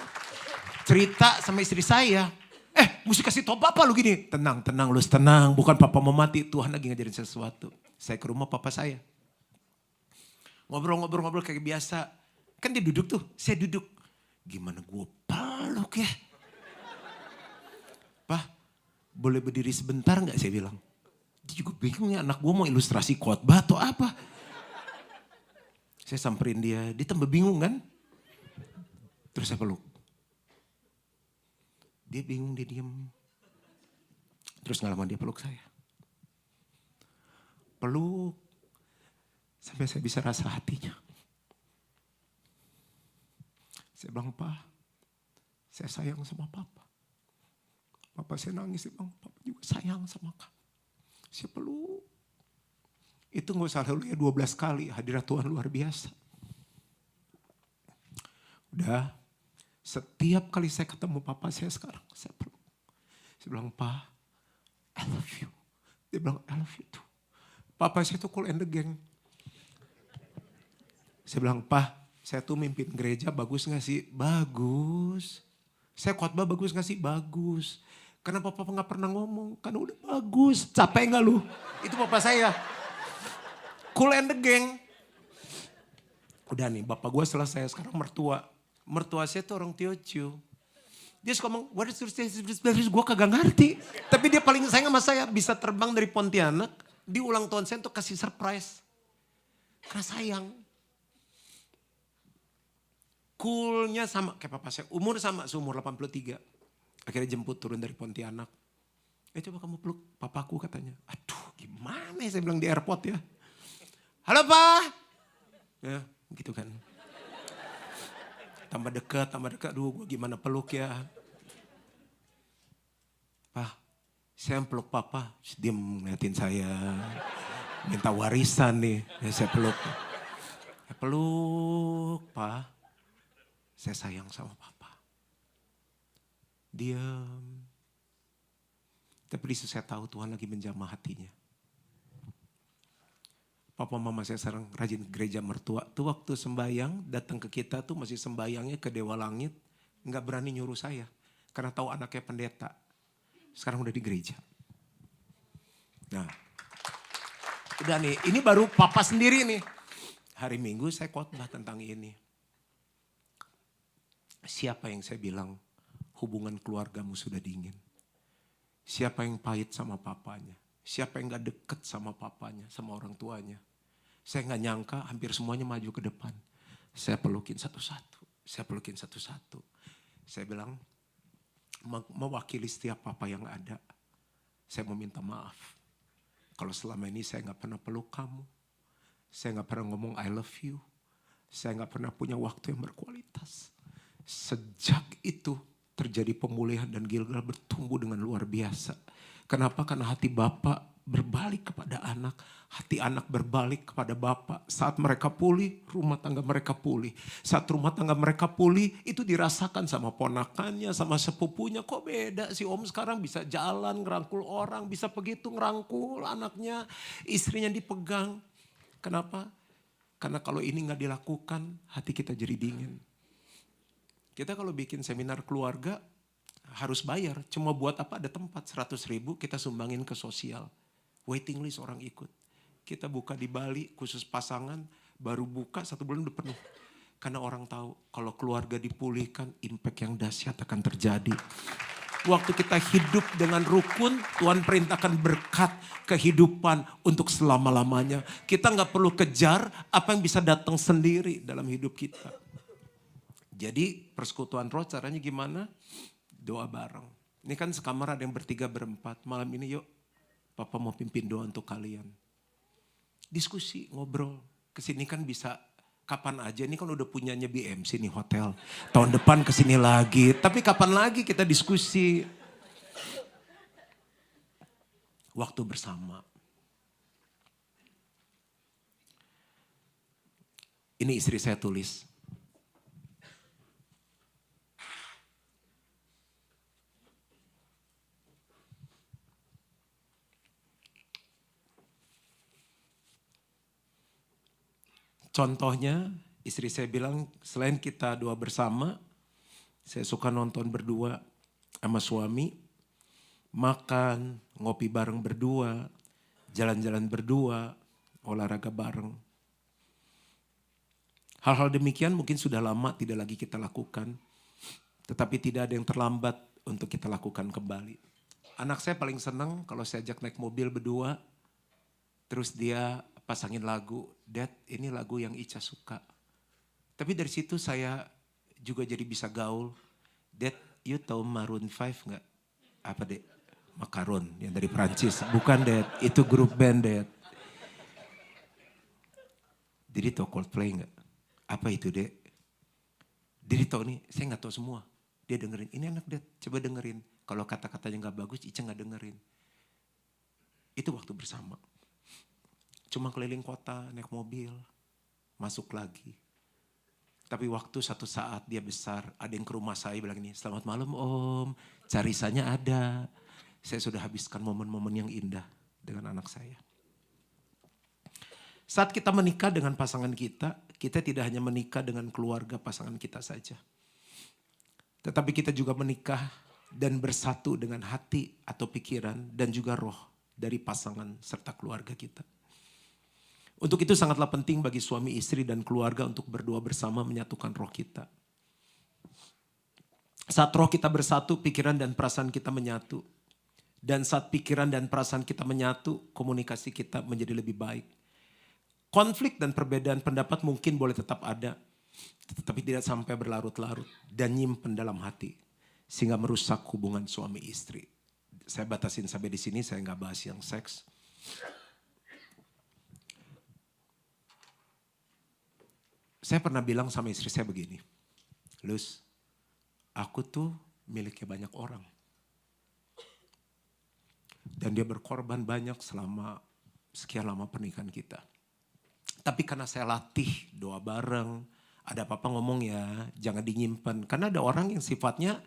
cerita sama istri saya. Mesti kasih tau papa lu gini. Tenang, lu tenang. Bukan papa mau mati, Tuhan lagi ngajarin sesuatu. Saya ke rumah papa saya. Ngobrol kayak biasa. Kan dia duduk tuh, saya duduk. Gimana gue peluk ya? Pak, boleh berdiri sebentar gak saya bilang. Dia juga bingung ya, anak gue mau ilustrasi khotbah atau apa. Saya samperin dia tambah bingung kan. Terus saya peluk. Dia bingung, dia diem. Terus gak lama dia peluk saya. Peluk. Sampai saya bisa rasa hatinya. Saya bilang, Pak, saya sayang sama Papa. Papa saya nangis, dia bilang, Papa juga sayang sama kamu. Saya peluk. Itu gak usah haleluya 12 kali, hadirat Tuhan luar biasa. Udah. Setiap kali saya ketemu papa saya sekarang, saya peluk. Saya bilang, Pa, I love you. Dia bilang, I love you too. Papa saya tuh cool and the gang. Saya bilang, Pa, saya tuh mimpin gereja bagus gak sih? Bagus. Saya khotbah bagus gak sih? Bagus. Kenapa papa gak pernah ngomong? Karena udah bagus. Capek gak lu? Itu papa saya. Cool and the gang. Udah nih, bapak gue selesai, sekarang mertua. Mertua saya tuh orang Teochew. Dia suka ngomong, what is this? Gue kagak ngerti. Tapi dia paling sayang sama saya. Bisa terbang dari Pontianak. Di ulang tahun saya tuh kasih surprise. Karena sayang. Coolnya sama kayak papa saya. Umur sama, seumur 83. Akhirnya jemput turun dari Pontianak. Coba kamu peluk papaku katanya. Aduh gimana ya saya bilang di airport ya. Halo Pak. Ya gitu kan. Tambah dekat. Aduh gue gimana peluk ya. Pak, saya peluk papa. Dia ngeliatin saya. Minta warisan nih. Ya, saya peluk. Ya, peluk, Pak. Saya sayang sama papa. Diam. Tapi di situ saya tahu Tuhan lagi menjamah hatinya. Papa mama saya sekarang rajin gereja mertua. Tuh waktu sembayang datang ke kita tuh masih sembayangnya ke Dewa Langit. Nggak berani nyuruh saya. Karena tahu anaknya pendeta. Sekarang udah di gereja. Nah. Udah nih. Ini baru papa sendiri nih. Hari Minggu saya khotbah tentang ini. Siapa yang saya bilang hubungan keluargamu sudah dingin. Siapa yang pahit sama papanya. Siapa yang gak deket sama papanya, sama orang tuanya. Saya gak nyangka hampir semuanya maju ke depan. Saya pelukin satu-satu. Saya bilang, mewakili setiap papa yang ada. Saya mau minta maaf. Kalau selama ini saya gak pernah peluk kamu. Saya gak pernah ngomong I love you. Saya gak pernah punya waktu yang berkualitas. Sejak itu terjadi pemulihan dan Gilgal bertumbuh dengan luar biasa. Kenapa? Karena hati Bapak berbalik kepada anak. Hati anak berbalik kepada Bapak. Saat mereka pulih, rumah tangga mereka pulih. Saat rumah tangga mereka pulih, itu dirasakan sama ponakannya, sama sepupunya. Kok beda sih om sekarang bisa jalan, ngerangkul orang, bisa begitu ngerangkul anaknya, istrinya dipegang. Kenapa? Karena kalau ini gak dilakukan, hati kita jadi dingin. Kita kalau bikin seminar keluarga, harus bayar. Cuma buat apa? Ada tempat 100.000 kita sumbangin ke sosial. Waiting list orang ikut. Kita buka di Bali khusus pasangan. Baru buka 1 bulan udah penuh. Karena orang tahu kalau keluarga dipulihkan impact yang dahsyat akan terjadi. Waktu kita hidup dengan rukun, Tuhan perintahkan berkat kehidupan untuk selama-lamanya. Kita gak perlu kejar apa yang bisa datang sendiri dalam hidup kita. Jadi persekutuan roh caranya gimana? Doa bareng. Ini kan sekamar ada yang bertiga berempat. Malam ini yuk Papa mau pimpin doa untuk kalian. Diskusi, ngobrol. Kesini kan bisa kapan aja. Ini kan udah punyanya BMC nih hotel. Tahun depan kesini lagi. Tapi kapan lagi kita diskusi. Waktu bersama. Ini istri saya tulis. Contohnya istri saya bilang selain kita doa bersama, Saya suka nonton berdua sama suami, makan, ngopi bareng berdua, jalan-jalan berdua, olahraga bareng. Hal-hal demikian mungkin sudah lama tidak lagi kita lakukan, tetapi tidak ada yang terlambat untuk kita lakukan kembali. Anak saya paling senang kalau saya ajak naik mobil berdua, terus dia pasangin lagu, Dad ini lagu yang Ica suka. Tapi dari situ saya juga jadi bisa gaul. Dad, you tahu Maroon 5 gak? Apa Dad? Makaron yang dari Prancis. Bukan Dad, itu grup band Dad. Jadi tahu Coldplay gak? Apa itu Dad? Jadi tahu nih, saya gak tahu semua. Dia dengerin, ini enak Dad, coba dengerin. Kalau kata-katanya gak bagus, Ica gak dengerin. Itu waktu bersama. Cuma keliling kota, naik mobil, masuk lagi. Tapi waktu satu saat dia besar, ada yang ke rumah saya bilang ini, selamat malam Om, carisanya ada. Saya sudah habiskan momen-momen yang indah dengan anak saya. Saat kita menikah dengan pasangan kita tidak hanya menikah dengan keluarga pasangan kita saja. Tetapi kita juga menikah dan bersatu dengan hati atau pikiran dan juga roh dari pasangan serta keluarga kita. Untuk itu sangatlah penting bagi suami istri dan keluarga untuk berdua bersama menyatukan roh kita. Saat roh kita bersatu, pikiran dan perasaan kita menyatu. Dan saat pikiran dan perasaan kita menyatu, komunikasi kita menjadi lebih baik. Konflik dan perbedaan pendapat mungkin boleh tetap ada, tetapi tidak sampai berlarut-larut dan nyimpen dalam hati. Sehingga merusak hubungan suami istri. Saya batasin sampai di sini, saya nggak bahas yang seks. Saya pernah bilang sama istri saya begini, Luz, aku tuh miliknya banyak orang. Dan dia berkorban banyak selama sekian lama pernikahan kita. Tapi karena saya latih doa bareng, ada apa-apa ngomong ya, jangan dinyimpan. Karena ada orang yang sifatnya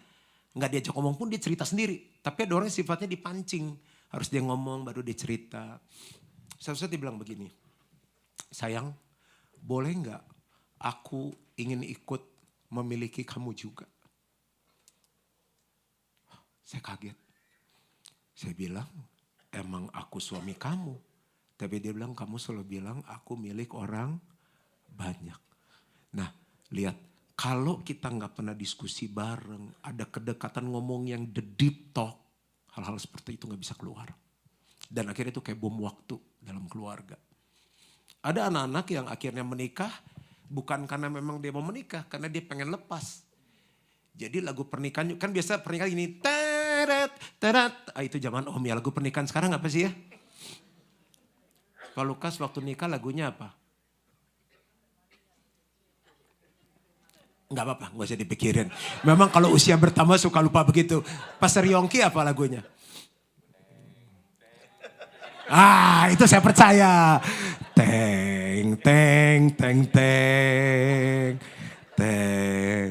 nggak diajak ngomong pun dia cerita sendiri. Tapi ada orang yang sifatnya dipancing, harus dia ngomong baru dia cerita. Saya bilang begini, sayang boleh nggak aku ingin ikut memiliki kamu juga. Saya kaget. Saya bilang, emang aku suami kamu. Tapi dia bilang, kamu selalu bilang aku milik orang banyak. Nah, lihat. Kalau kita nggak pernah diskusi bareng, ada kedekatan ngomong yang the deep talk, hal-hal seperti itu nggak bisa keluar. Dan akhirnya itu kayak bom waktu dalam keluarga. Ada anak-anak yang akhirnya menikah, bukan karena memang dia mau menikah, karena dia pengen lepas. Jadi lagu pernikahan, kan biasa pernikahan ini, teret, teret. Itu zaman Om ya, lagu pernikahan sekarang apa sih ya? Pak Lukas waktu nikah lagunya apa? Enggak apa-apa, gak usah dipikirin. Memang kalau usia bertambah suka lupa begitu. Pastor Yongki apa lagunya? Itu saya percaya. Teng, teng, teng, teng, teng.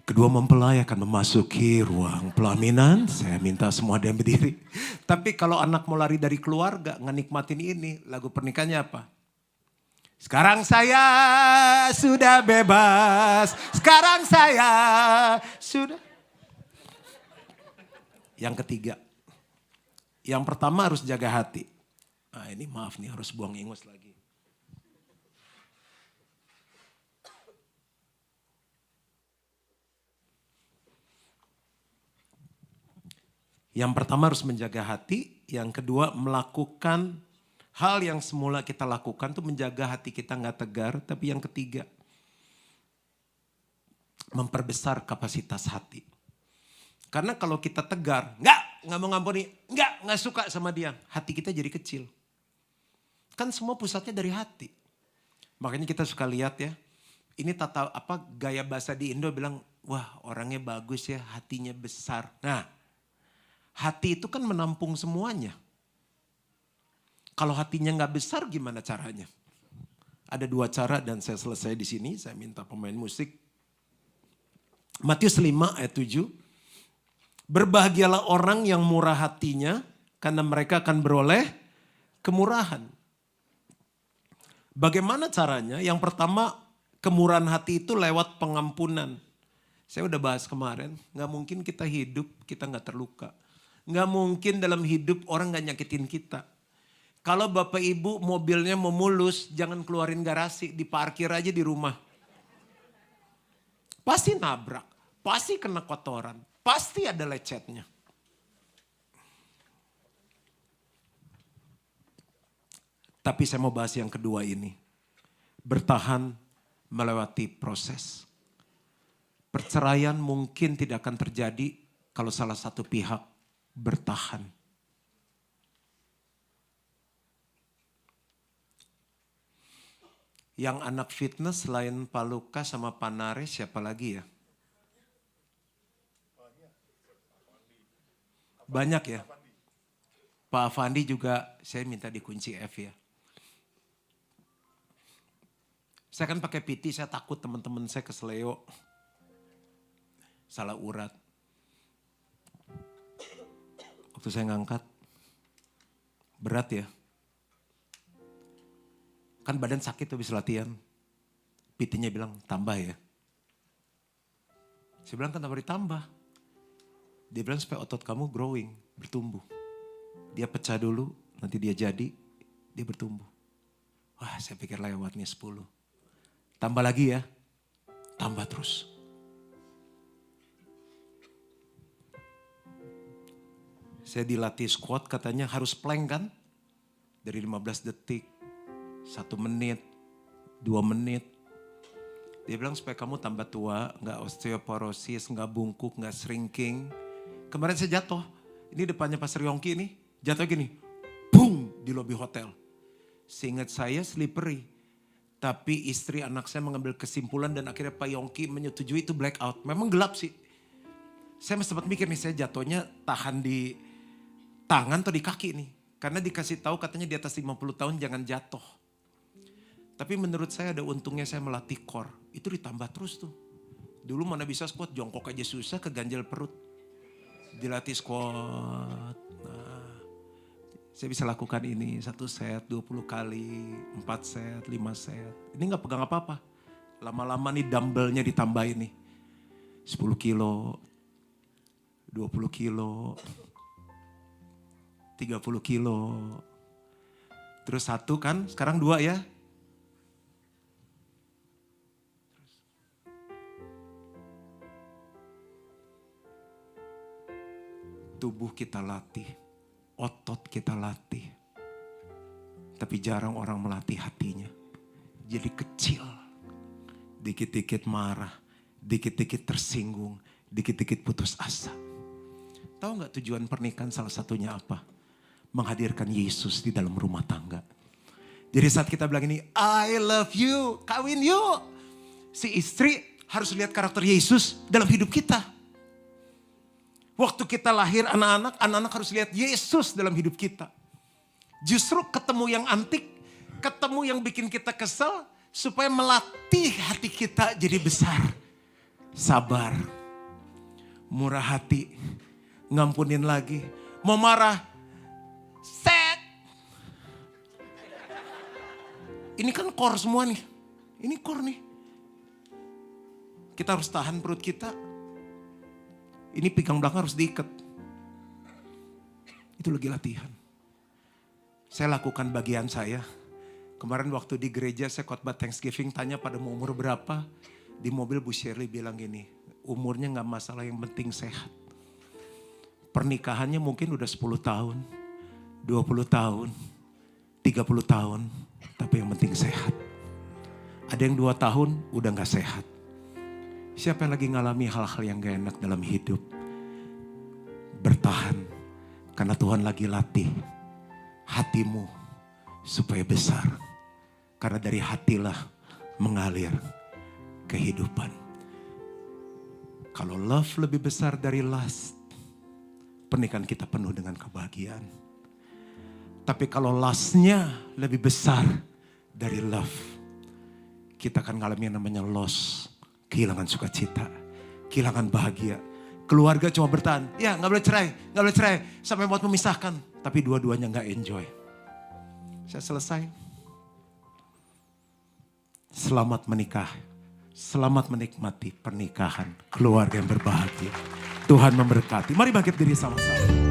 Kedua mempelai akan memasuki ruang pelaminan. Saya minta semua ada yang berdiri. Tapi kalau anak mau lari dari keluarga, ngenikmatin ini, lagu pernikahannya apa? Sekarang saya sudah bebas. Sekarang saya sudah. Yang ketiga. Yang pertama harus jaga hati. Nah ini maaf nih harus buang ingus lagi. Yang pertama harus menjaga hati. Yang kedua melakukan hal yang semula kita lakukan tuh menjaga hati kita nggak tegar. Tapi yang ketiga, memperbesar kapasitas hati. Karena kalau kita tegar, nggak mau ngampuni, nggak suka sama dia, hati kita jadi kecil. Kan semua pusatnya dari hati. Makanya kita suka lihat ya, ini gaya bahasa di Indo bilang, wah orangnya bagus ya, hatinya besar. Nah, hati itu kan menampung semuanya. Kalau hatinya nggak besar gimana caranya? Ada dua cara dan saya selesai di sini. Saya minta pemain musik. Matius 5 ayat 7. Berbahagialah orang yang murah hatinya karena mereka akan beroleh kemurahan. Bagaimana caranya? Yang pertama kemurahan hati itu lewat pengampunan. Saya udah bahas kemarin, gak mungkin kita hidup, kita gak terluka. Gak mungkin dalam hidup orang gak nyakitin kita. Kalau Bapak Ibu mobilnya mau mulus, jangan keluarin garasi, diparkir aja di rumah. Pasti nabrak, pasti kena kotoran, pasti ada lecetnya. Tapi saya mau bahas yang kedua ini. Bertahan melewati proses. Perceraian mungkin tidak akan terjadi kalau salah satu pihak bertahan. Yang anak fitness selain Pak Lukas sama Pak Nares siapa lagi ya? Banyak ya? Pak Afandi juga saya minta dikunci F ya. Saya kan pakai PT, saya takut teman-teman saya keseleo. Salah urat. Waktu saya ngangkat, berat ya. Kan badan sakit tuh habis latihan. PT-nya bilang tambah ya. Saya bilang kan ditambah. Dia bilang supaya otot kamu growing, bertumbuh. Dia pecah dulu, nanti dia jadi, dia bertumbuh. Wah saya pikir lewat nih 10. Tambah lagi ya, tambah terus. Saya dilatih squat katanya harus plank kan. Dari 15 detik, 1 menit, 2 menit. Dia bilang supaya kamu tambah tua, gak osteoporosis, gak bungkuk, gak shrinking. Kemarin saya jatuh, ini depannya Pastor Yongki nih, jatuh gini. Boom, di lobi hotel. Seingat saya slippery. Tapi istri anak saya mengambil kesimpulan dan akhirnya Pak Yongki menyetujui itu blackout. Memang gelap sih. Saya sempat mikir nih, saya jatuhnya tahan di tangan atau di kaki nih. Karena dikasih tahu katanya di atas 50 tahun jangan jatuh. Tapi menurut saya ada untungnya saya melatih core. Itu ditambah terus tuh. Dulu mana bisa squat, jongkok aja susah, keganjel perut. Dilatih squat. Nah, saya bisa lakukan ini 1 set, 20 kali, 4 set, 5 set. Ini gak pegang apa-apa. Lama-lama nih dumbbellnya ditambahin nih. 10 kilo, 20 kilo. 30 kilo. Terus 1 kan, sekarang 2 ya. Tubuh kita latih, otot kita latih. Tapi jarang orang melatih hatinya. Jadi kecil. Dikit-dikit marah, dikit-dikit tersinggung, dikit-dikit putus asa. Tahu gak tujuan pernikahan salah satunya apa? Menghadirkan Yesus di dalam rumah tangga. Jadi saat kita bilang ini, I love you, kawin yuk. Si istri harus lihat karakter Yesus dalam hidup kita. Waktu kita lahir anak-anak harus lihat Yesus dalam hidup kita. Justru ketemu yang antik, ketemu yang bikin kita kesel, supaya melatih hati kita jadi besar. Sabar, murah hati, ngampunin lagi. Mau marah, set. Ini kan core semua nih. Ini core nih. Kita harus tahan perut kita. Ini pinggang belakang harus diikat. Itu lagi latihan. Saya lakukan bagian saya. Kemarin waktu di gereja saya khotbah Thanksgiving tanya pada mau umur berapa. Di mobil Bu Shirley bilang gini, umurnya gak masalah yang penting sehat. Pernikahannya mungkin udah 10 tahun, 20 tahun, 30 tahun. Tapi yang penting sehat. Ada yang 2 tahun udah gak sehat. Siapa yang lagi ngalami hal-hal yang gak enak dalam hidup? Bertahan. Karena Tuhan lagi latih hatimu supaya besar. Karena dari hatilah mengalir kehidupan. Kalau love lebih besar dari lust, pernikahan kita penuh dengan kebahagiaan. Tapi kalau lustnya lebih besar dari love, kita akan mengalami yang namanya loss. Kehilangan sukacita, kehilangan bahagia. Keluarga cuma bertahan, ya gak boleh cerai, gak boleh cerai. Sampai buat memisahkan, tapi dua-duanya gak enjoy. Saya selesai. Selamat menikah, Selamat menikmati pernikahan, keluarga yang berbahagia. Tuhan memberkati. Mari bangkit diri sama-sama.